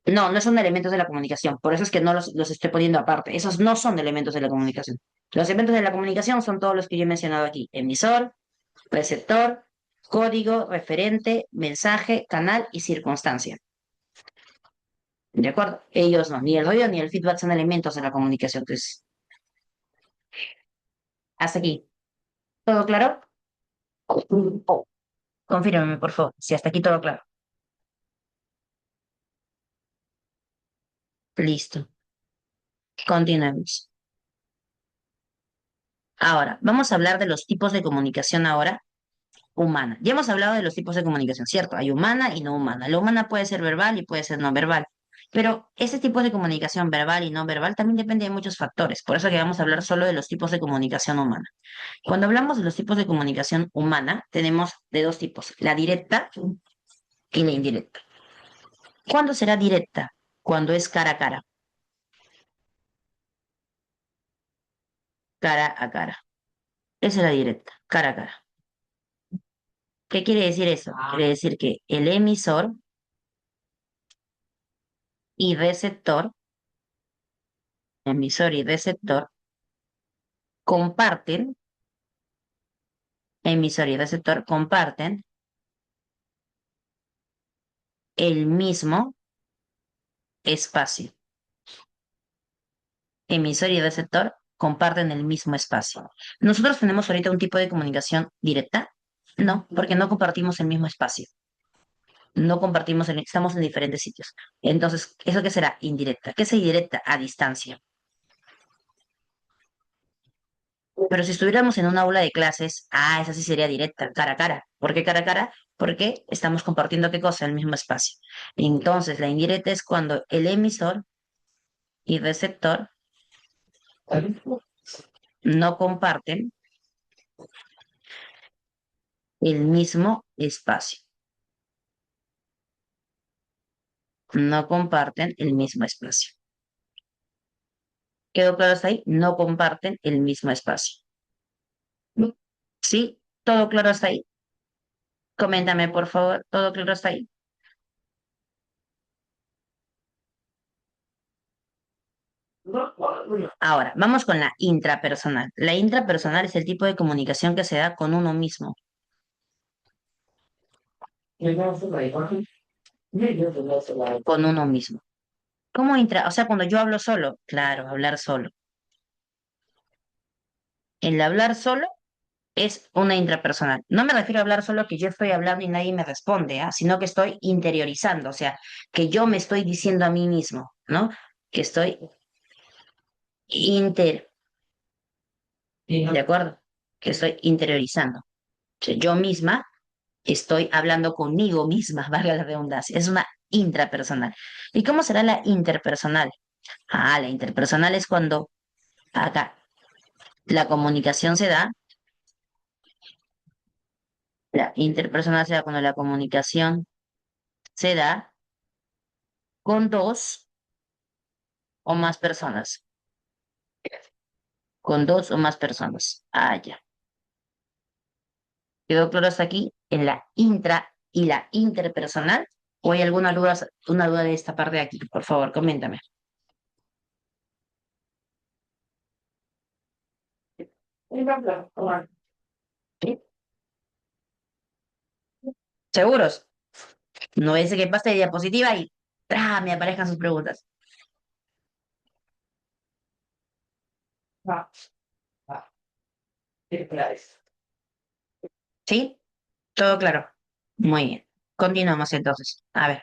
No, no son elementos de la comunicación. Por eso es que no los estoy poniendo aparte. Esos no son elementos de la comunicación. Los elementos de la comunicación son todos los que yo he mencionado aquí. Emisor, receptor, código, referente, mensaje, canal y circunstancia. ¿De acuerdo? Ellos no. Ni el ruido ni el feedback son elementos de la comunicación. Entonces, hasta aquí. ¿Todo claro? Oh, confírmeme, por favor, si hasta aquí todo claro. Listo. Continuemos. Ahora, vamos a hablar de los tipos de comunicación ahora humana. Ya hemos hablado de los tipos de comunicación, ¿cierto? Hay humana y no humana. La humana puede ser verbal y puede ser no verbal. Pero ese tipo de comunicación verbal y no verbal también depende de muchos factores. Por eso que vamos a hablar solo de los tipos de comunicación humana. Cuando hablamos de los tipos de comunicación humana, tenemos de dos tipos, la directa y la indirecta. ¿Cuándo será directa? Cuando es cara a cara, cara a cara. Esa es la directa, cara a cara. ¿Qué quiere decir eso? Quiere decir que el y receptor, emisor y receptor, comparten, emisor y receptor comparten el mismo espacio. Emisor y receptor comparten el mismo espacio. ¿Nosotros tenemos ahorita un tipo de comunicación directa? No, porque no compartimos el mismo espacio. No compartimos, estamos en diferentes sitios. Entonces, ¿eso qué será? Indirecta. ¿Qué es indirecta? A distancia. Pero si estuviéramos en un aula de clases, esa sí sería directa, cara a cara. ¿Por qué cara a cara? Porque estamos compartiendo qué cosa, el mismo espacio. Entonces, la indirecta es cuando el emisor y receptor no comparten el mismo espacio. No comparten el mismo espacio. ¿Quedó claro hasta ahí? No comparten el mismo espacio. ¿Sí? ¿Todo claro hasta ahí? Coméntame, por favor. ¿Todo claro hasta ahí? Ahora, vamos con la intrapersonal. La intrapersonal es el tipo de comunicación que se da con uno mismo. Con uno mismo. ¿Cómo intra? O sea, cuando yo hablo solo, claro, hablar solo. El hablar solo es una intrapersonal. No me refiero a hablar solo que yo estoy hablando y nadie me responde, ¿ah? Sino que estoy interiorizando, o sea, que yo me estoy diciendo a mí mismo, ¿no? Que estoy inter, ¿de acuerdo? Que estoy interiorizando. O sea, yo misma estoy hablando conmigo misma, valga la redundancia. Es una intrapersonal. ¿Y cómo será la interpersonal? La interpersonal es cuando acá la comunicación se da, la interpersonal se da cuando la comunicación se da con dos o más personas, con dos o más personas. Ya. ¿Quedó claro hasta aquí? En la intra y la interpersonal. ¿O hay alguna duda, una duda de esta parte de aquí? Por favor, coméntame. ¿Sí? ¿Seguros? No es que pase de diapositiva y me aparezcan sus preguntas. ¿Sí? Todo claro. Muy bien. Continuamos entonces. A ver,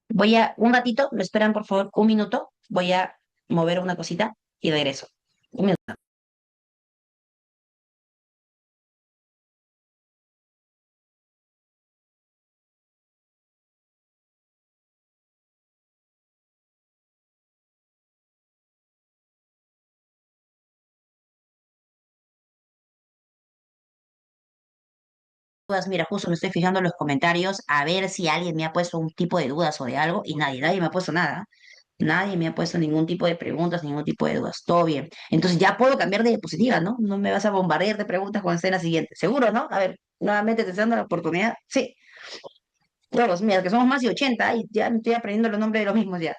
voy a, un ratito, me esperan por favor un minuto. Voy a mover una cosita y regreso. Un minuto. Mira, justo me estoy fijando en los comentarios a ver si alguien me ha puesto un tipo de dudas o de algo y nadie me ha puesto nada. Nadie me ha puesto ningún tipo de preguntas, ningún tipo de dudas. Todo bien. Entonces ya puedo cambiar de diapositiva, ¿no? No me vas a bombardear de preguntas cuando esté en la siguiente. ¿Seguro, no? A ver, nuevamente te estoy dando la oportunidad. Sí, todos, mira, que somos más de 80 y ya me estoy aprendiendo los nombres de los mismos ya.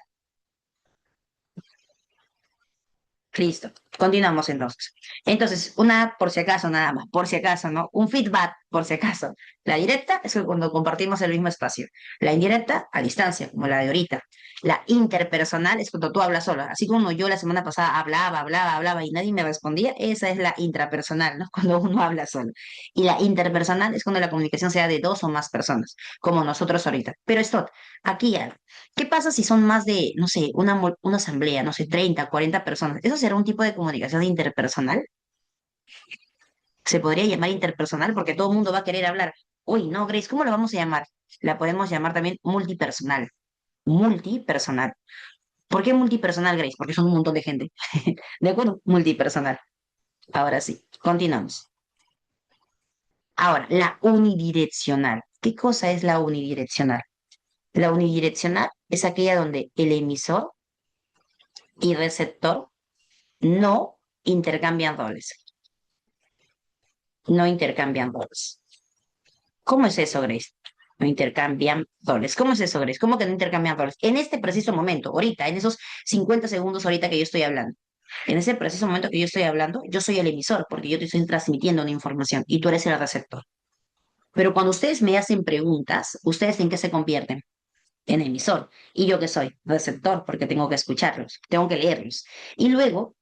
Listo, continuamos entonces. Entonces, una por si acaso nada más, por si acaso, ¿no? Un feedback, por si acaso. La directa es cuando compartimos el mismo espacio. La indirecta, a distancia, como la de ahorita. La interpersonal es cuando tú hablas sola. Así como yo la semana pasada hablaba y nadie me respondía, esa es la intrapersonal, ¿no? Cuando uno habla solo. Y la interpersonal es cuando la comunicación sea de dos o más personas, como nosotros ahorita. Pero esto, aquí ya. ¿Qué pasa si son más de, no sé, una asamblea, no sé, 30, 40 personas? ¿Eso será un tipo de comunicación interpersonal? ¿Se podría llamar interpersonal? Porque todo el mundo va a querer hablar. Uy, no, Grace, ¿cómo la vamos a llamar? La podemos llamar también multipersonal. Multipersonal. ¿Por qué multipersonal, Grace? Porque son un montón de gente. ¿De acuerdo? Multipersonal. Ahora sí, continuamos. Ahora, la unidireccional. ¿Qué cosa es la unidireccional? La unidireccional es aquella donde el emisor y receptor no intercambian roles, no intercambian roles. ¿Cómo es eso, Grace? No intercambian roles. ¿Cómo es eso, Grace? ¿Cómo que no intercambian roles? En este preciso momento, ahorita, en esos 50 segundos ahorita que yo estoy hablando, en ese preciso momento que yo estoy hablando, yo soy el emisor porque yo te estoy transmitiendo una información y tú eres el receptor. Pero cuando ustedes me hacen preguntas, ¿ustedes en qué se convierten? En emisor. ¿Y yo qué soy? Receptor, porque tengo que escucharlos, tengo que leerlos. Y luego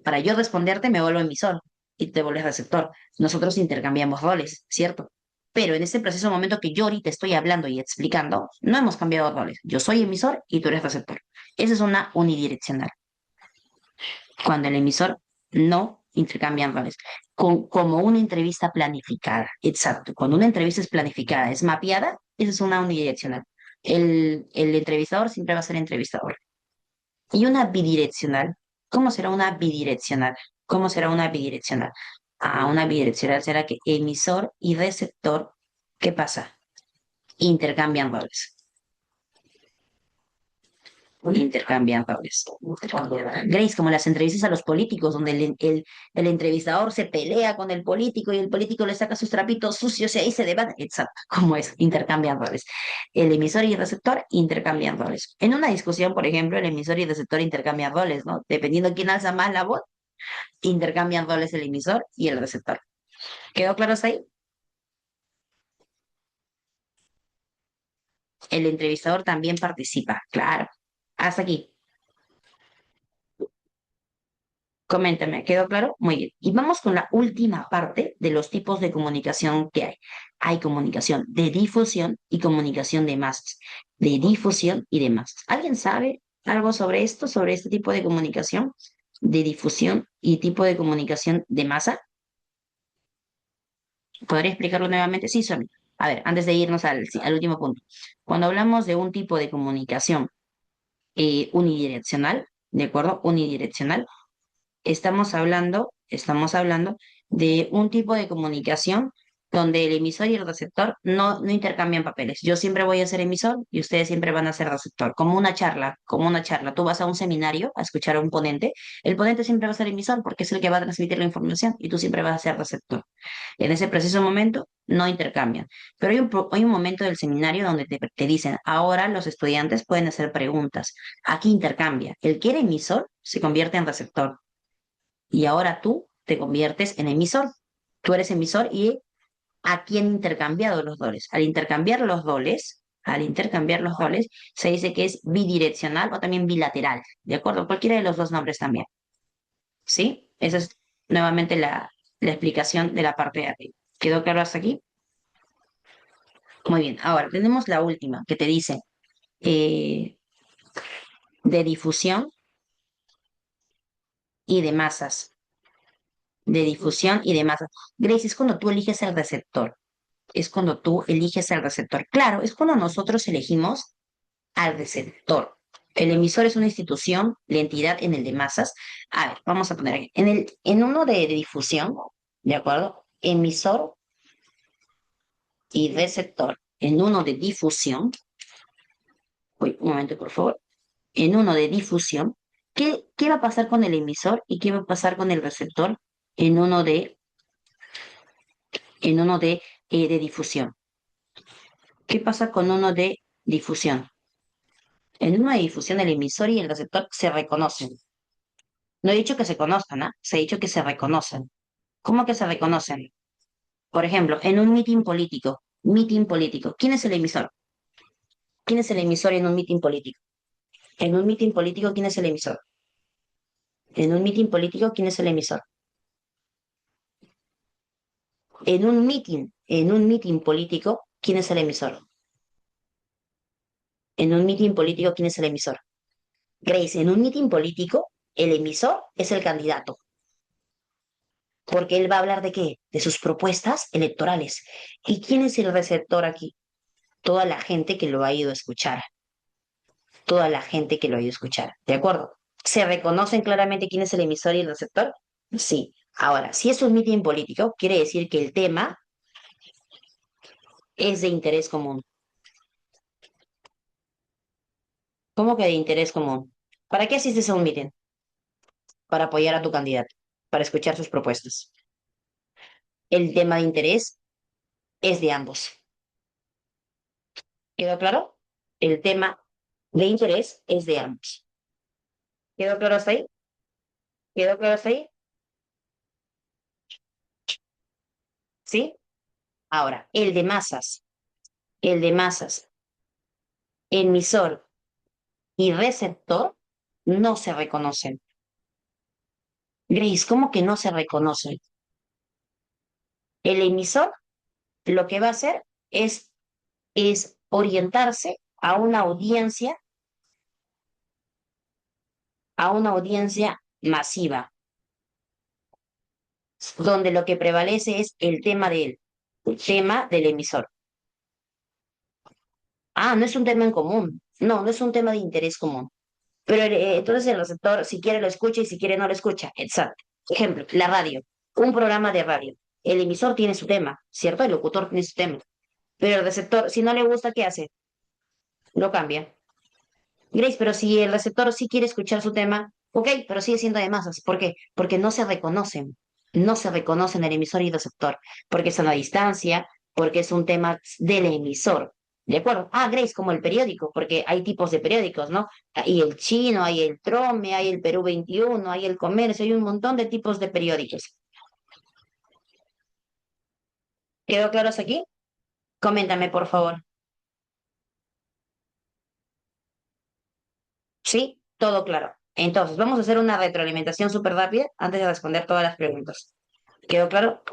Para yo responderte me vuelvo emisor y te vuelves receptor. Nosotros intercambiamos roles, ¿cierto? Pero en este preciso momento que yo ahorita estoy hablando y explicando, no hemos cambiado roles. Yo soy emisor y tú eres receptor. Esa es una unidireccional. Cuando el emisor no intercambian roles. Como una entrevista planificada. Exacto. Cuando una entrevista es planificada, es mapeada, esa es una unidireccional. El entrevistador siempre va a ser entrevistador. Y una bidireccional. ¿Cómo será una bidireccional? ¿Cómo será una bidireccional? Ah, una bidireccional será que emisor y receptor, ¿qué pasa? Intercambian roles. Intercambian roles. Grace, como las entrevistas a los políticos, donde el entrevistador se pelea con el político y el político le saca sus trapitos sucios y ahí se debate. Exacto, como es, intercambian roles. El emisor y el receptor intercambian roles. En una discusión, por ejemplo, el emisor y el receptor intercambian roles, ¿no? Dependiendo quién alza más la voz, intercambian roles el emisor y el receptor. ¿Quedó claro hasta ahí? El entrevistador también participa, claro. Hasta aquí. Coméntame, ¿quedó claro? Muy bien. Y vamos con la última parte de los tipos de comunicación que hay. Hay comunicación de difusión y comunicación de masas. De difusión y de masas. ¿Alguien sabe algo sobre esto, sobre este tipo de comunicación? De difusión y tipo de comunicación de masa. ¿Podría explicarlo nuevamente? Sí, Sonia. A ver, antes de irnos al último punto. Cuando hablamos de un tipo de comunicación unidireccional, ¿de acuerdo? Unidireccional. Estamos hablando de un tipo de comunicación donde el emisor y el receptor no intercambian papeles. Yo siempre voy a ser emisor y ustedes siempre van a ser receptor, como una charla, como una charla. Tú vas a un seminario a escuchar a un ponente, el ponente siempre va a ser emisor porque es el que va a transmitir la información y tú siempre vas a ser receptor. En ese preciso momento no intercambian. Pero hay un momento del seminario donde te dicen, ahora los estudiantes pueden hacer preguntas. Aquí intercambia. El que era emisor se convierte en receptor y ahora tú te conviertes en emisor. Tú eres emisor y aquí han intercambiado los roles. Al intercambiar los roles, se dice que es bidireccional o también bilateral, ¿de acuerdo? Cualquiera de los dos nombres también, ¿sí? Esa es nuevamente la explicación de la parte de arriba. ¿Quedó claro hasta aquí? Muy bien. Ahora tenemos la última que te dice eh, de difusión y de masas. De difusión y de masas. Grace, es cuando tú eliges el receptor. Es cuando tú eliges al receptor. Claro, es cuando nosotros elegimos al receptor. El emisor es una institución, la entidad en el de masas. A ver, vamos a poner aquí. En uno de difusión, ¿de acuerdo? Emisor y receptor. En uno de difusión, uy, un momento, por favor. En uno de difusión, ¿qué va a pasar con el emisor y qué va a pasar con el receptor en uno de difusión? ¿Qué pasa con uno de difusión? En una difusión, el emisor y el receptor se reconocen. No he dicho que se conozcan, ¿ah? Se ha dicho que se reconocen. ¿Cómo que se reconocen? Por ejemplo, en un mitin político, ¿quién es el emisor? ¿Quién es el emisor en un mitin político? En un mitin político, ¿quién es el emisor? En un mitin político, ¿quién es el emisor? En un mitin político, ¿quién es el emisor? En un mitin político, ¿quién es el emisor? Grace, en un mitin político, el emisor es el candidato. Porque él va a hablar de qué? De sus propuestas electorales. ¿Y quién es el receptor aquí? Toda la gente que lo ha ido a escuchar. Toda la gente que lo ha ido a escuchar. ¿De acuerdo? ¿Se reconocen claramente quién es el emisor y el receptor? Sí. Ahora, si es un mitin político, quiere decir que el tema es de interés común. ¿Cómo que de interés común? ¿Para qué asistes a un mitin? Para apoyar a tu candidato, para escuchar sus propuestas. El tema de interés es de ambos. ¿Quedó claro? El tema de interés es de ambos. ¿Quedó claro hasta ahí? ¿Quedó claro hasta ahí? ¿Sí? Ahora, el de masas, emisor y receptor no se reconocen. Grace, ¿cómo que no se reconoce? El emisor lo que va a hacer es orientarse a una audiencia masiva, donde lo que prevalece es el tema de él, el tema del emisor. Ah, no es un tema en común. No, no es un tema de interés común. Pero entonces el receptor, si quiere lo escucha y si quiere no lo escucha. Exacto. Ejemplo, la radio, un programa de radio. El emisor tiene su tema, ¿cierto? El locutor tiene su tema. Pero el receptor, si no le gusta, ¿qué hace? Lo cambia. Grace, pero si el receptor sí quiere escuchar su tema, ok, pero sigue siendo de masas. ¿Por qué? Porque no se reconocen. No se reconocen el emisor y el receptor. Porque es a la distancia, porque es un tema del emisor. ¿De acuerdo? Ah, Grace, como el periódico, porque hay tipos de periódicos, ¿no? Hay el chino, hay el Trome, hay el Perú 21, hay el Comercio, hay un montón de tipos de periódicos. ¿Quedó claro hasta aquí? Coméntame, por favor. Sí, todo claro. Entonces, vamos a hacer una retroalimentación súper rápida antes de responder todas las preguntas. ¿Quedó claro?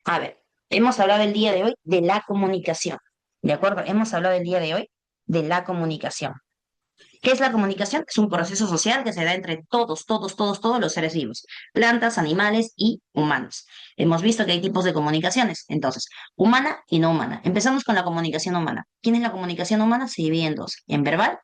A ver, hemos hablado el día de hoy de la comunicación. ¿De acuerdo? Hemos hablado el día de hoy de la comunicación. ¿Qué es la comunicación? Es un proceso social que se da entre todos los seres vivos, plantas, animales y humanos. Hemos visto que hay tipos de comunicaciones, entonces, humana y no humana. Empezamos con la comunicación humana. ¿Quién es la comunicación humana? Se divide en dos, en verbal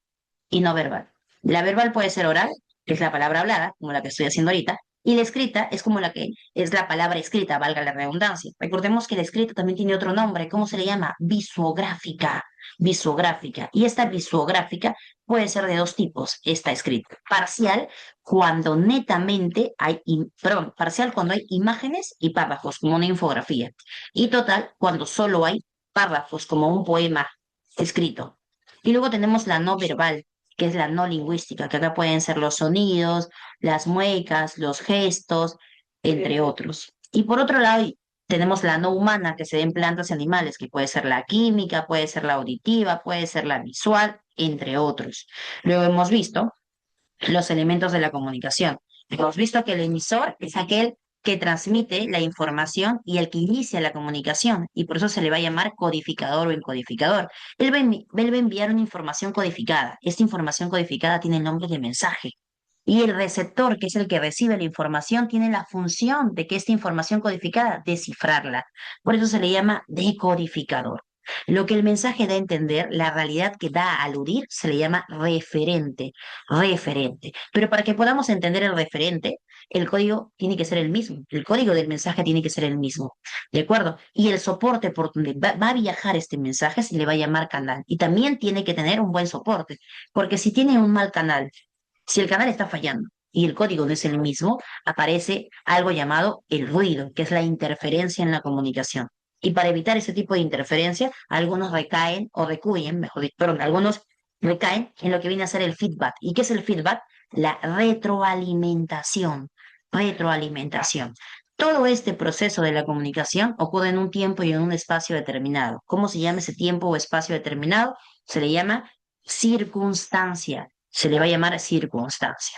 y no verbal. La verbal puede ser oral, que es la palabra hablada, como la que estoy haciendo ahorita, y la escrita es como la que es la palabra escrita, valga la redundancia. Recordemos que la escrita también tiene otro nombre, ¿cómo se le llama? Visuográfica, visuográfica. Y esta visuográfica puede ser de dos tipos, esta escrita. Parcial, cuando netamente hay, perdón, parcial cuando hay imágenes y párrafos, como una infografía. Y total, cuando solo hay párrafos, como un poema escrito. Y luego tenemos la no verbal, que es la no lingüística, que acá pueden ser los sonidos, las muecas, los gestos, entre otros. Y por otro lado, tenemos la no humana, que se ve en plantas y animales, que puede ser la química, puede ser la auditiva, puede ser la visual, entre otros. Luego hemos visto los elementos de la comunicación. Hemos visto que el emisor es aquel que transmite la información y el que inicia la comunicación, y por eso se le va a llamar codificador o encodificador. Él va a enviar una información codificada. Esta información codificada tiene el nombre de mensaje. Y el receptor, que es el que recibe la información, tiene la función de que esta información codificada, descifrarla. Por eso se le llama decodificador. Lo que el mensaje da a entender, la realidad que da a aludir, se le llama referente, referente. Pero para que podamos entender el referente, el código tiene que ser el mismo, el código del mensaje tiene que ser el mismo, ¿de acuerdo? Y el soporte por donde va a viajar este mensaje se le va a llamar canal. Y también tiene que tener un buen soporte, porque si tiene un mal canal, si el canal está fallando y el código no es el mismo, aparece algo llamado el ruido, que es la interferencia en la comunicación. Y para evitar ese tipo de interferencia, algunos recaen o recuyen, mejor dicho, perdón, algunos recaen en lo que viene a ser el feedback. ¿Y qué es el feedback? La retroalimentación. Retroalimentación. Todo este proceso de la comunicación ocurre en un tiempo y en un espacio determinado. ¿Cómo se llama ese tiempo o espacio determinado? Se le llama circunstancia, se le va a llamar circunstancia.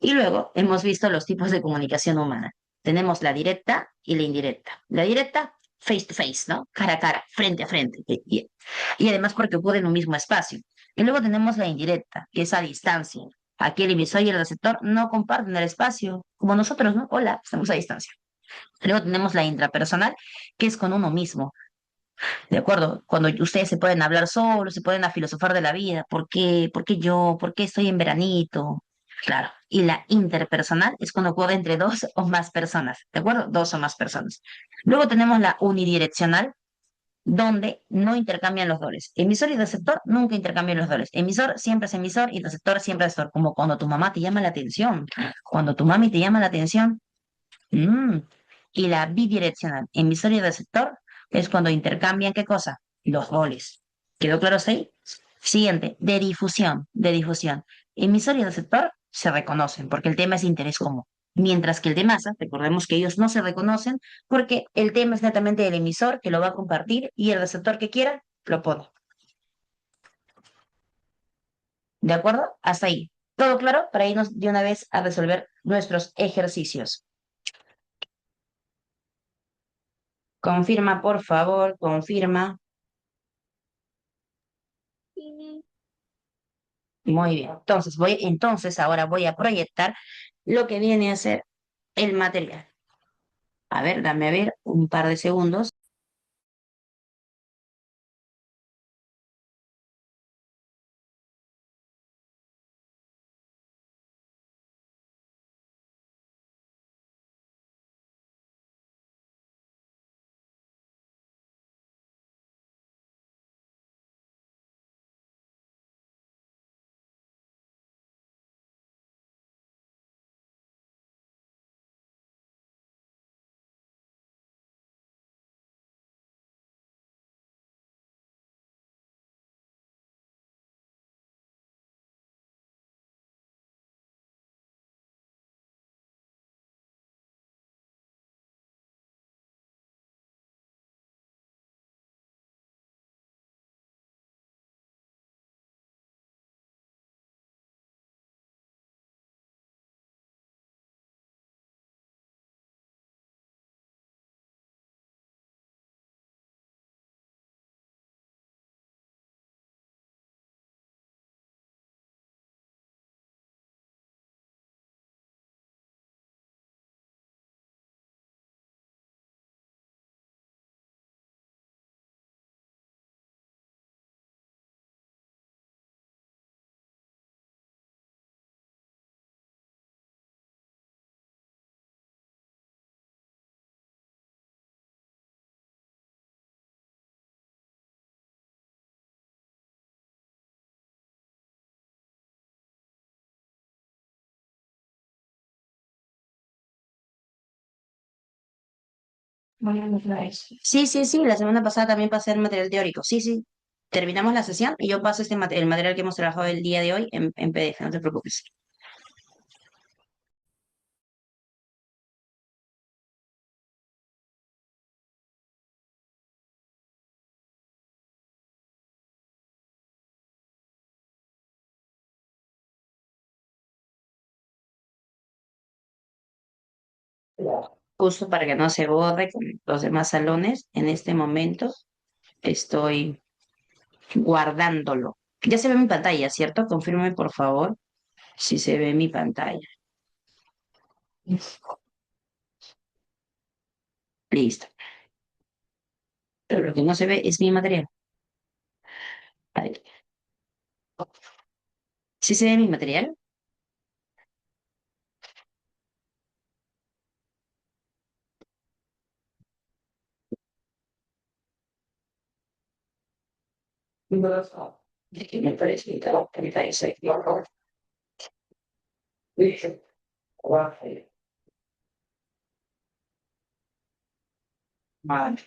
Y luego hemos visto los tipos de comunicación humana. Tenemos la directa y la indirecta. La directa, face to face, ¿no? Cara a cara, frente a frente. Y además porque ocurre en un mismo espacio. Y luego tenemos la indirecta, que es a distancia. Aquí el emisor y el receptor no comparten el espacio, como nosotros, ¿no? Hola, estamos a distancia. Luego tenemos la intrapersonal, que es con uno mismo. ¿De acuerdo? Cuando ustedes se pueden hablar solos, se pueden a filosofar de la vida, ¿por qué? ¿Por qué yo? ¿Por qué estoy en veranito? Claro. Y la interpersonal es cuando ocurre entre dos o más personas, ¿de acuerdo? Dos o más personas. Luego tenemos la unidireccional, donde no intercambian los roles. Emisor y receptor nunca intercambian los roles. Emisor siempre es emisor y receptor siempre es receptor, como cuando tu mamá te llama la atención. Cuando tu mami te llama la atención, mm. Y la bidireccional, emisor y receptor, es cuando intercambian, ¿qué cosa? Los roles. ¿Quedó claro hasta ahí? Siguiente, de difusión, de difusión. Emisor y receptor se reconocen porque el tema es de interés común. Mientras que el de masa, recordemos que ellos no se reconocen porque el tema es netamente del emisor que lo va a compartir y el receptor que quiera lo pone. ¿De acuerdo? Hasta ahí. ¿Todo claro? Para irnos de una vez a resolver nuestros ejercicios. Confirma, por favor, confirma. Muy bien. Entonces ahora voy a proyectar lo que viene a ser el material. A ver, dame a ver un par de segundos. Sí, sí, sí, la semana pasada también pasé el material teórico. Sí, sí. Terminamos la sesión y yo paso el material que hemos trabajado el día de hoy en PDF, no te preocupes. Justo para que no se borre con los demás salones, en este momento estoy guardándolo. Ya se ve mi pantalla, ¿cierto? Confirme, por favor, si se ve mi pantalla. Listo. Pero lo que no se ve es mi material. Ahí. ¿Sí se ve mi material? Me parece que me parece que Vale.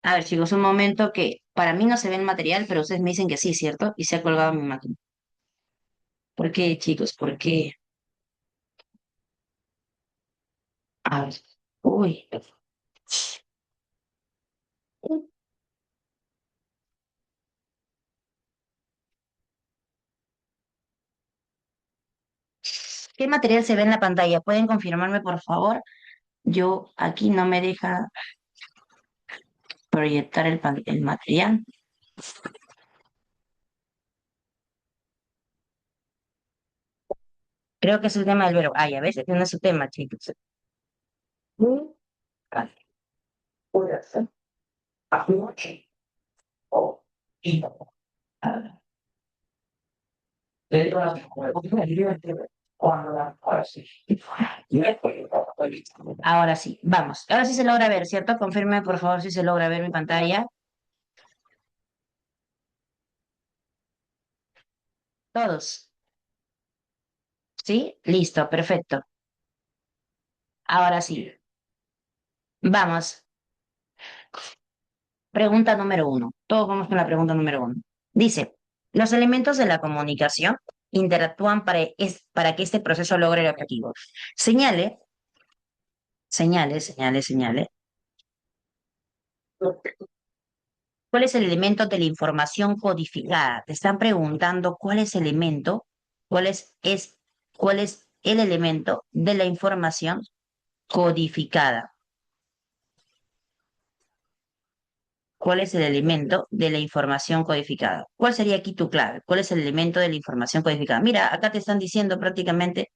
A ver, chicos, un momento que para mí no se ve el material, pero ustedes me dicen que sí, ¿cierto? Y se ha colgado mi máquina. ¿Por qué, chicos? ¿Por qué? A ver. Uy. ¿Qué material se ve en la pantalla? ¿Pueden confirmarme, por favor? Yo aquí no me deja proyectar el material. Creo que es el tema del verbo. Ay, a veces no es su tema, chicos. Ahora sí, vamos. Ahora sí se logra ver, ¿cierto? Confirme, por favor, si se logra ver mi pantalla. Todos. ¿Sí? Listo, perfecto. Ahora sí. Vamos. Pregunta número uno. Todos vamos con la pregunta número uno. Dice, los elementos de la comunicación. interactúan para que este proceso logre el objetivo. Señale, señale. ¿Cuál es el elemento de la información codificada? Te están preguntando cuál es el elemento, cuál es el elemento de la información codificada. ¿Cuál es el elemento de la información codificada? ¿Cuál sería aquí tu clave? ¿Cuál es el elemento de la información codificada? Mira, acá te están diciendo prácticamente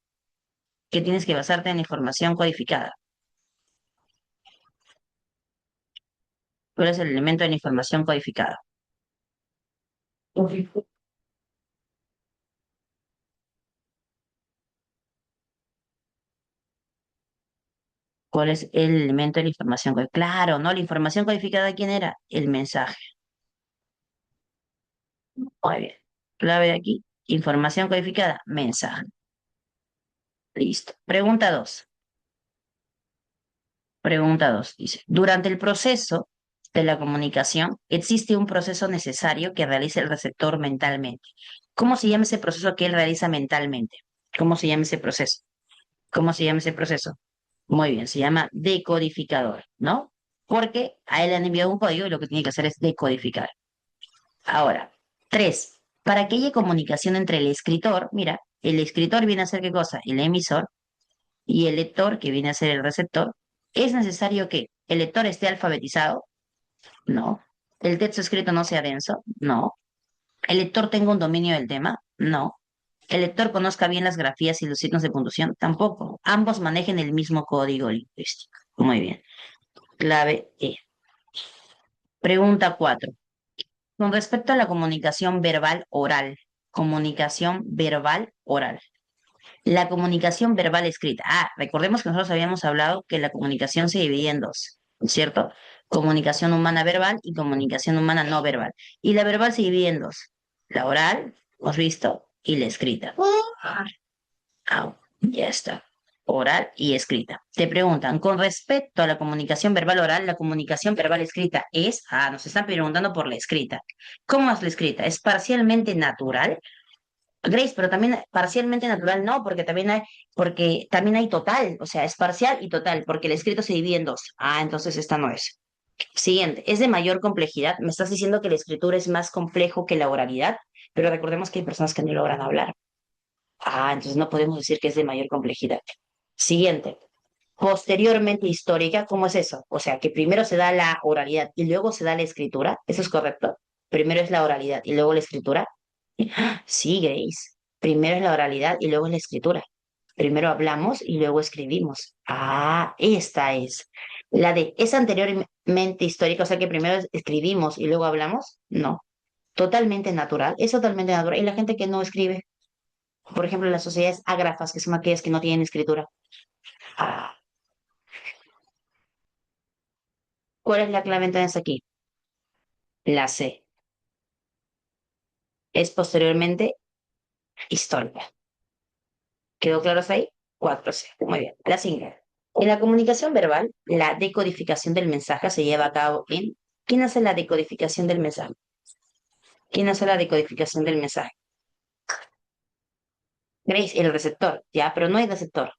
que tienes que basarte en la información codificada. ¿Cuál es el elemento de la información codificada? ¿Cuál es el elemento de la información codificada? Claro, ¿no? La información codificada, ¿quién era? El mensaje. Muy bien. Clave de aquí, información codificada, mensaje. Listo. Pregunta 2. Pregunta 2 dice, durante el proceso de la comunicación existe un proceso necesario que realiza el receptor mentalmente. ¿Cómo se llama ese proceso que él realiza mentalmente? ¿Cómo se llama ese proceso? ¿Cómo se llama ese proceso? Muy bien, se llama decodificador, ¿no? Porque a él le han enviado un código y lo que tiene que hacer es decodificar. Ahora, 3. Para que haya comunicación entre el escritor, mira, el escritor viene a ser ¿qué cosa? El emisor y el lector, que viene a ser el receptor. ¿Es necesario que el lector esté alfabetizado? No. ¿El texto escrito no sea denso? No. ¿El lector tenga un dominio del tema? No. ¿El lector conozca bien las grafías y los signos de puntuación? Tampoco. Ambos manejen el mismo código lingüístico. Muy bien. Clave E. Pregunta 4. Con respecto a la comunicación verbal oral. Comunicación verbal oral. La comunicación verbal escrita. Recordemos que nosotros habíamos hablado que la comunicación se divide en dos, ¿cierto? Comunicación humana verbal y comunicación humana no verbal. Y la verbal se divide en dos. La oral, hemos visto, y la escrita. Ya está. Oral y escrita. Te preguntan, con respecto a la comunicación verbal oral, la comunicación verbal escrita es, nos están preguntando por la escrita. ¿Cómo es la escrita? ¿Es parcialmente natural? Grace, pero también parcialmente natural no, porque también hay total, o sea, es parcial y total, porque el escrito se divide en dos. Entonces esta no es. Siguiente, es de mayor complejidad. Me estás diciendo que la escritura es más complejo que la oralidad, pero recordemos que hay personas que no logran hablar. Entonces no podemos decir que es de mayor complejidad. Siguiente, posteriormente histórica, ¿cómo es eso? O sea, que primero se da la oralidad y luego se da la escritura. ¿Eso es correcto? Primero es la oralidad y luego la escritura. Sí, Grace. Primero es la oralidad y luego es la escritura. Primero hablamos y luego escribimos. Esta es. La de, ¿es anteriormente histórica? O sea que primero escribimos y luego hablamos. No. Totalmente natural. Es totalmente natural. Y la gente que no escribe, por ejemplo, las sociedades ágrafas, que son aquellas que no tienen escritura. Ah, ¿Cuál es la clave entonces aquí? La C. Es posteriormente histórica. ¿Quedó claro hasta ahí? 4C. Muy bien. La 5. En la comunicación verbal, la decodificación del mensaje se lleva a cabo en... ¿Quién hace la decodificación del mensaje? ¿Quién hace la decodificación del mensaje? Grace, el receptor. Ya, pero no hay receptor.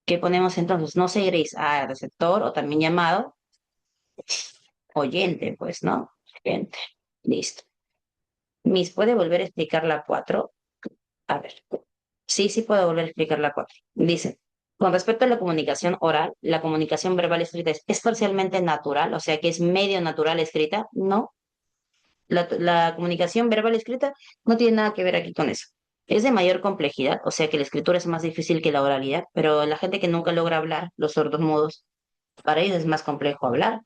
¿Qué ponemos entonces? No sé, Grace. El receptor o también llamado oyente, pues, ¿no? Oyente. Listo. Miss, ¿puede volver a explicar la 4? A ver. Sí, puedo volver a explicar la 4. Dice, con respecto a la comunicación oral, la comunicación verbal escrita es parcialmente natural, o sea que es medio natural escrita. No, la comunicación verbal escrita no tiene nada que ver aquí con eso. Es de mayor complejidad, o sea que la escritura es más difícil que la oralidad, pero la gente que nunca logra hablar, los sordomudos, para ellos es más complejo hablar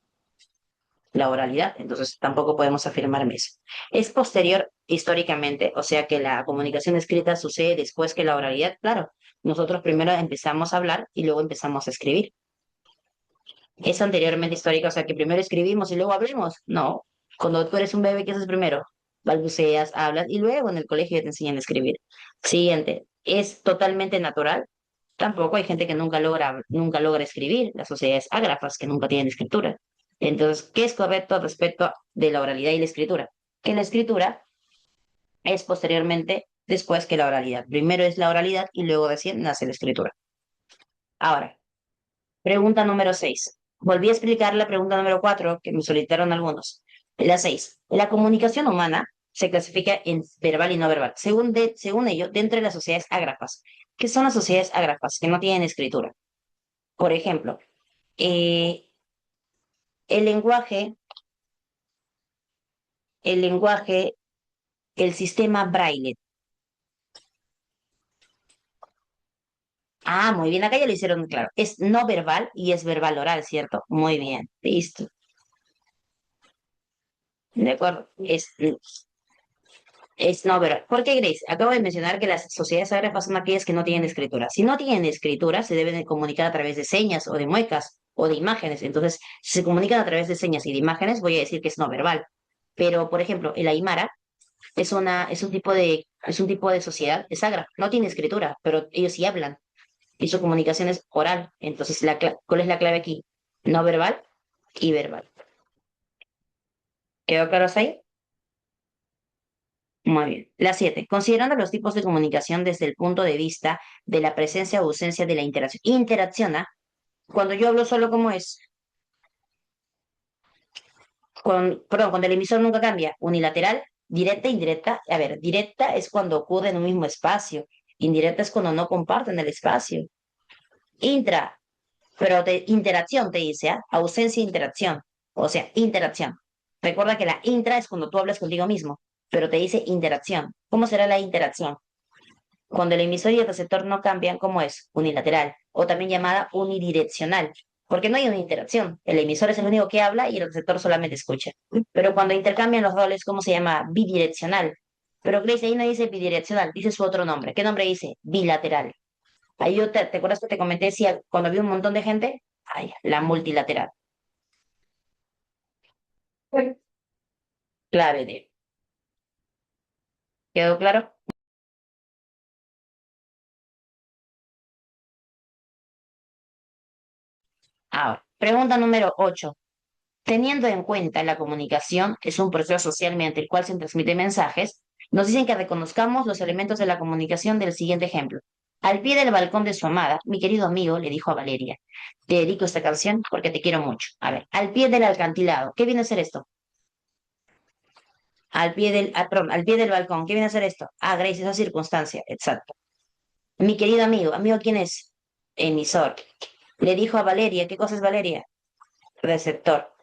la oralidad, entonces tampoco podemos afirmar eso. Es posterior históricamente, o sea que la comunicación escrita sucede después que la oralidad, claro. Nosotros primero empezamos a hablar y luego empezamos a escribir. Es anteriormente histórica, o sea que primero escribimos y luego hablemos. No, cuando tú eres un bebé, ¿qué haces primero? Balbuceas, hablas y luego en el colegio te enseñan a escribir. Siguiente, es totalmente natural. Tampoco hay gente que nunca logra escribir, las sociedades ágrafas que nunca tienen escritura. Entonces, ¿qué es correcto respecto de la oralidad y la escritura? Que la escritura es posteriormente después que la oralidad. Primero es la oralidad y luego recién nace la escritura. Ahora, pregunta número 6. Volví a explicar la pregunta número 4 que me solicitaron algunos. La 6. La comunicación humana se clasifica en verbal y no verbal. Según ello, dentro de las sociedades ágrafas. ¿Qué son las sociedades ágrafas? Que no tienen escritura. Por ejemplo, eh, el lenguaje, el lenguaje, el sistema Braille. Ah, muy bien, acá ya lo hicieron claro. Es no verbal y es verbal oral, ¿cierto? Muy bien, listo. De acuerdo, es no verbal. ¿Por qué, Grace? Acabo de mencionar que las sociedades ágrafas son aquellas que no tienen escritura. Si no tienen escritura, se deben de comunicar a través de señas o de muecas o de imágenes. Entonces, si se comunican a través de señas y de imágenes, voy a decir que es no verbal. Pero, por ejemplo, el Aymara es un tipo de sociedad, es ágrafa, no tiene escritura, pero ellos sí hablan y su comunicación es oral. Entonces, ¿cuál es la clave aquí? No verbal y verbal. ¿Quedó claro hasta ahí? Muy bien. La 7. Considerando los tipos de comunicación desde el punto de vista de la presencia o ausencia de la interacción. Interacciona, cuando yo hablo solo como es, perdón, cuando el emisor nunca cambia, unilateral, directa, indirecta. A ver, directa es cuando ocurre en un mismo espacio, indirecta es cuando no comparten el espacio. Intra, pero de interacción te dice, ¿ah? Ausencia de interacción, o sea, interacción. Recuerda que la intra es cuando tú hablas contigo mismo, pero te dice interacción. ¿Cómo será la interacción? Cuando el emisor y el receptor no cambian, ¿cómo es? Unilateral, o también llamada unidireccional, porque no hay una interacción. El emisor es el único que habla y el receptor solamente escucha. Pero cuando intercambian los roles, ¿cómo se llama? Bidireccional. Pero Grace ahí no dice bidireccional, dice su otro nombre. ¿Qué nombre dice? Bilateral. Ahí ¿te acuerdas que te comenté si cuando había un montón de gente? Ay, la multilateral. Clave D. ¿Quedó claro? Ahora, pregunta número 8. Teniendo en cuenta la comunicación es un proceso social mediante el cual se transmiten mensajes, nos dicen que reconozcamos los elementos de la comunicación del siguiente ejemplo. Al pie del balcón de su amada, mi querido amigo le dijo a Valeria, te dedico esta canción porque te quiero mucho. A ver, al pie del acantilado, ¿qué viene a ser esto? Perdón, al pie del balcón, ¿qué viene a ser esto? Ah, Grace, esa circunstancia, exacto. Mi querido amigo ¿quién es? Emisor. Le dijo a Valeria, ¿qué cosa es Valeria? Receptor.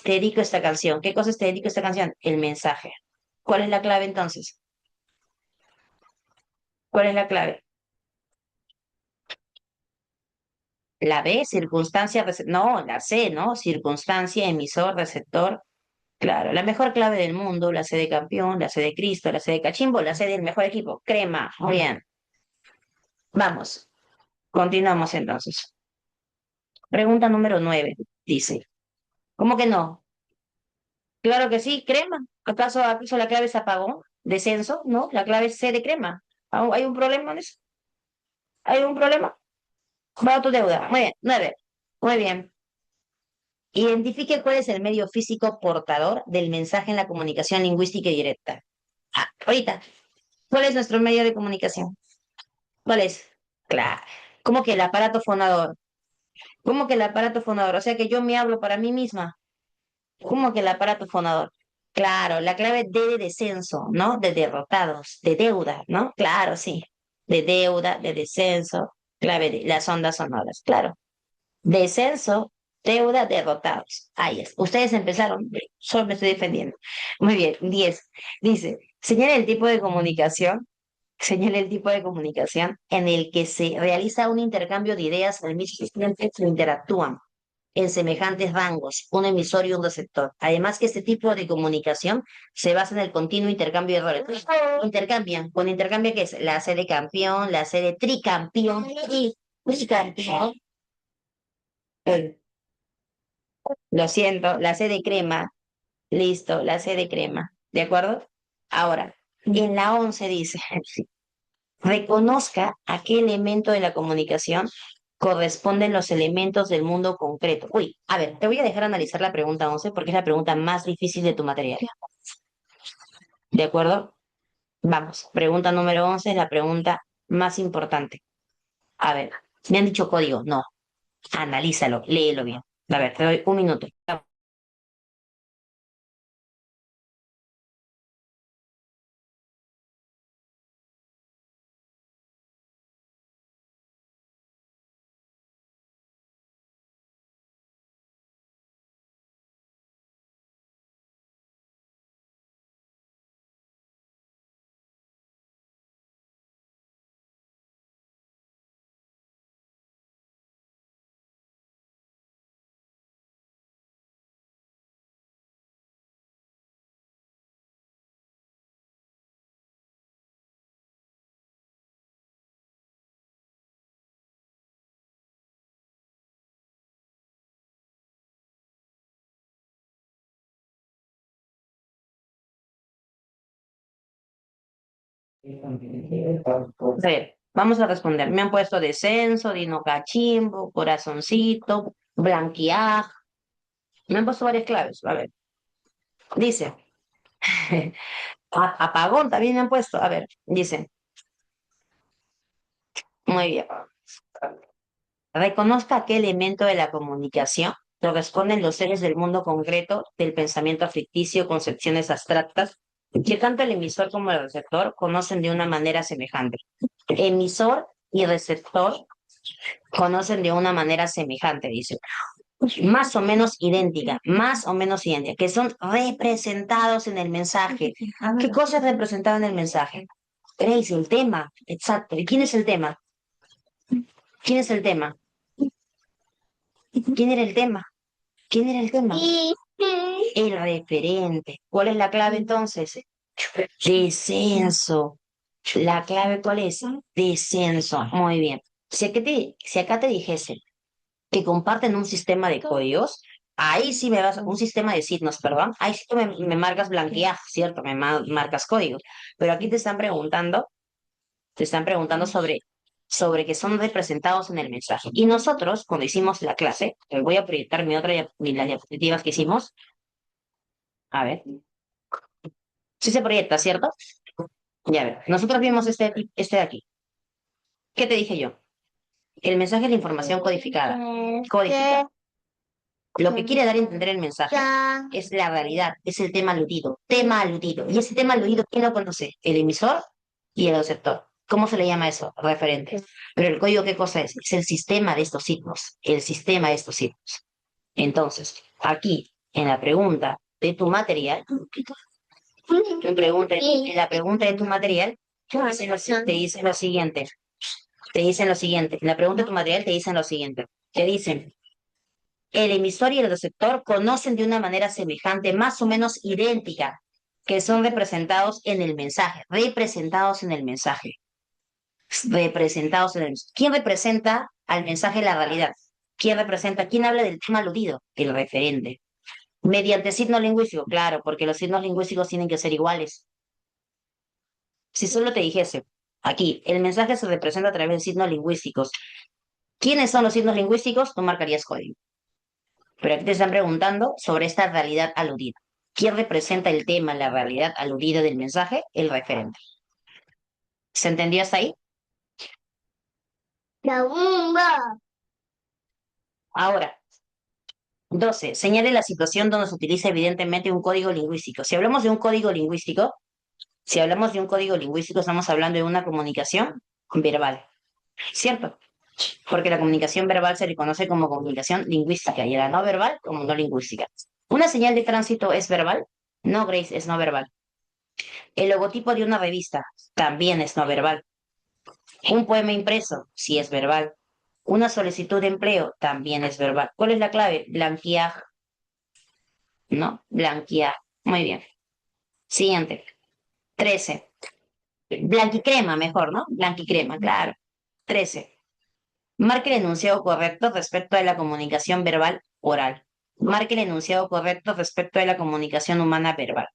Te dedico esta canción. ¿Qué cosas te dedico esta canción? El mensaje. ¿Cuál es la clave entonces? ¿Cuál es la clave? La B, circunstancia, no, la C, ¿no? Circunstancia, emisor, receptor. Claro, la mejor clave del mundo, la C de campeón, la C de Cristo, la C de Cachimbo, la C del mejor equipo. Crema. Muy bien. Vamos, continuamos entonces. Pregunta número 9. Dice, ¿cómo que no? Claro que sí, crema. ¿Acaso la clave se apagó? ¿Descenso? No, la clave es C de crema. ¿Hay un problema en eso? ¿Hay un problema? Va tu deuda. Muy bien. 9. Muy bien. Identifique cuál es el medio físico portador del mensaje en la comunicación lingüística y directa. Ah, ahorita, ¿cuál es nuestro medio de comunicación? ¿Cuál es? Claro. ¿Cómo que el aparato fonador? ¿Cómo que el aparato fonador? O sea que yo me hablo para mí misma. ¿Cómo que el aparato fonador? Claro, la clave D de descenso, ¿no? De derrotados, de deuda, ¿no? Claro, sí. De deuda, de descenso, clave de las ondas sonoras, claro. Descenso, deuda, derrotados. Ahí es. Ustedes empezaron, solo me estoy defendiendo. Muy bien, 10. Dice, señale el tipo de comunicación en el que se realiza un intercambio de ideas al mismo tiempo que interactúan en semejantes rangos, un emisor y un receptor. Además que este tipo de comunicación se basa en el continuo intercambio de roles. Intercambian, con intercambio que es la C de campeón, la C de tricampeón y tricampeón. Lo siento, la C de crema, listo, la C de crema, ¿de acuerdo? Ahora, en la 11 dice, reconozca a qué elemento de la comunicación corresponden los elementos del mundo concreto. Uy, a ver, te voy a dejar analizar la pregunta 11 porque es la pregunta más difícil de tu material, ¿de acuerdo? Vamos, pregunta número 11 es la pregunta más importante. A ver, me han dicho código. No, analízalo, léelo bien. A ver, te doy un minuto. A ver, vamos a responder. Me han puesto descenso, dino cachimbo, corazoncito, blanquear. Me han puesto varias claves. A ver, dice, apagón también me han puesto. A ver, dice, muy bien. Reconozca qué elemento de la comunicación corresponden los seres del mundo concreto, del pensamiento ficticio, concepciones abstractas, que tanto el emisor como el receptor conocen de una manera semejante. Emisor y receptor conocen de una manera semejante, dice. Más o menos idéntica, que son representados en el mensaje. ¿Qué cosa es representada en el mensaje? Grace, el tema, exacto. ¿Y quién es el tema? ¿Quién es el tema? ¿Quién era el tema? ¿Quién era el tema? El referente. ¿Cuál es la clave entonces? Descenso. ¿La clave cuál es? Descenso. Muy bien. Si acá te dijese que comparten un sistema de códigos, ahí sí me vas, un sistema de signos, perdón, ahí sí tú me marcas blanquear, ¿cierto? Marcas códigos. Pero aquí te están preguntando sobre que son representados en el mensaje. Y nosotros, cuando hicimos la clase, voy a proyectar las diapositivas que hicimos. A ver, sí se proyecta, ¿cierto? Ya ver, nosotros vimos este de aquí. ¿Qué te dije yo? El mensaje es la información codificada. Codificada. Lo que quiere dar a entender el mensaje es la realidad, es el tema aludido. Tema aludido. Y ese tema aludido, ¿quién lo conoce? El emisor y el receptor. ¿Cómo se le llama eso? Referente. Pero el código, ¿qué cosa es? Es el sistema de estos signos. El sistema de estos signos. Entonces, aquí, en la pregunta de tu material, en la pregunta de tu material, te dicen lo siguiente. Te dicen lo siguiente. En la pregunta de tu material te dicen lo siguiente. Te dicen, el emisor y el receptor conocen de una manera semejante, más o menos idéntica, que son representados en el mensaje, representados en el mensaje, representados en el mensaje. ¿Quién representa al mensaje la realidad? ¿Quién habla del tema aludido? El referente. Mediante signo lingüístico, claro, porque los signos lingüísticos tienen que ser iguales. Si solo te dijese, aquí, el mensaje se representa a través de signos lingüísticos. ¿Quiénes son los signos lingüísticos? Tú marcarías código. Pero aquí te están preguntando sobre esta realidad aludida. ¿Quién representa el tema, la realidad aludida del mensaje? El referente. ¿Se entendió hasta ahí? La bomba. Ahora, 12. Señale la situación donde se utiliza evidentemente un código lingüístico. Si hablamos de un código lingüístico, estamos hablando de una comunicación verbal, ¿cierto? Porque la comunicación verbal se le conoce como comunicación lingüística y la no verbal como no lingüística. ¿Una señal de tránsito es verbal? No, Grace, es no verbal. El logotipo de una revista también es no verbal. Un poema impreso, sí es verbal. Una solicitud de empleo también es verbal. ¿Cuál es la clave? Blanquear, ¿no? Blanquear. Muy bien. Siguiente. 13. Blanquicrema, mejor, ¿no? Blanquicrema, claro. 13. Marque el enunciado correcto respecto de la comunicación verbal oral. Marque el enunciado correcto respecto de la comunicación humana verbal.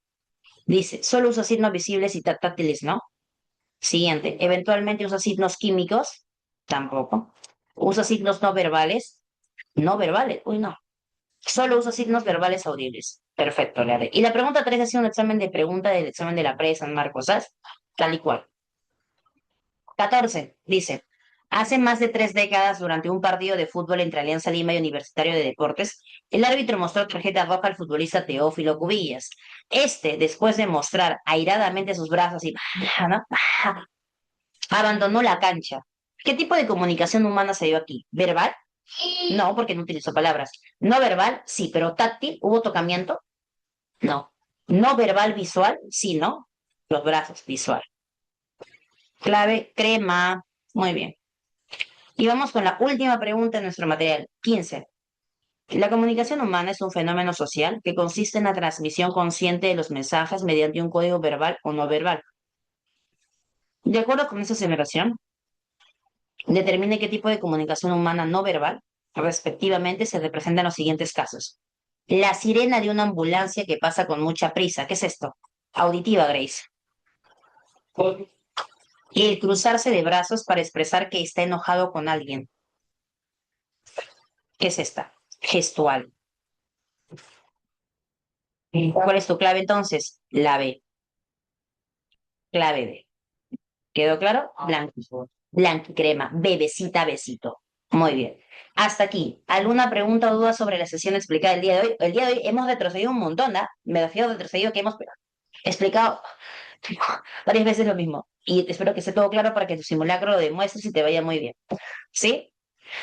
Dice, solo usa signos visibles y táctiles, ¿no? Siguiente, eventualmente usa signos químicos, tampoco. Usa signos no verbales, no verbales, uy, no. Solo usa signos verbales audibles. Perfecto, le haré. Y la pregunta 3 ha sido un examen de pregunta del examen de la pre de San Marcos, ¿sabes? tal y cual. 14 dice, hace más de 3 décadas, durante un partido de fútbol entre Alianza Lima y Universitario de Deportes, el árbitro mostró tarjeta roja al futbolista Teófilo Cubillas. Este, después de mostrar airadamente sus brazos y ¿no? abandonó la cancha. ¿Qué tipo de comunicación humana se dio aquí? ¿Verbal? No, porque no utilizó palabras. No verbal, sí, pero táctil, ¿hubo tocamiento? No. No verbal, visual, sí, ¿no? Los brazos, visual. Clave, crema. Muy bien. Y vamos con la última pregunta en nuestro material. 15. La comunicación humana es un fenómeno social que consiste en la transmisión consciente de los mensajes mediante un código verbal o no verbal. De acuerdo con esa aceleración, determine qué tipo de comunicación humana no verbal, respectivamente, se representan los siguientes casos. La sirena de una ambulancia que pasa con mucha prisa. ¿Qué es esto? Auditiva, Grace. El cruzarse de brazos para expresar que está enojado con alguien. ¿Qué es esta? Gestual. ¿Cuál es tu clave entonces? La B. Clave B. ¿Quedó claro? Blanco. Blanco crema. Bebecita, besito. Muy bien. Hasta aquí. ¿Alguna pregunta o duda sobre la sesión explicada el día de hoy? El día de hoy hemos retrocedido un montón, ¿ah? Me refiero a retrocedido que hemos explicado varias veces lo mismo. Y espero que esté todo claro para que tu simulacro lo demuestres y te vaya muy bien. ¿Sí?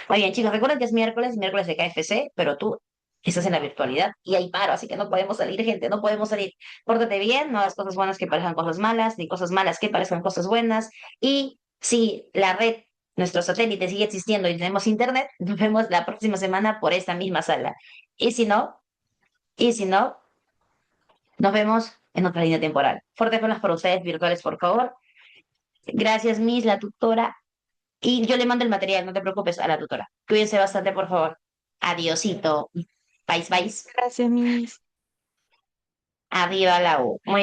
Muy bien, chicos, recuerden que es miércoles de KFC, pero tú estás en la virtualidad y hay paro, así que no podemos salir, gente, no podemos salir. Pórtate bien, no hagas cosas buenas que parezcan cosas malas, ni cosas malas que parezcan cosas buenas. Y si la red, nuestro satélite sigue existiendo y tenemos internet, nos vemos la próxima semana por esta misma sala. Y si no, y si no, nos vemos en otra línea temporal. Fuertes palmas para ustedes virtuales, por favor. Gracias, Miss, la tutora. Y yo le mando el material, no te preocupes, a la tutora. Cuídense bastante, por favor. Adiosito. Bye, bye. Gracias, Miss. Arriba la U. Muy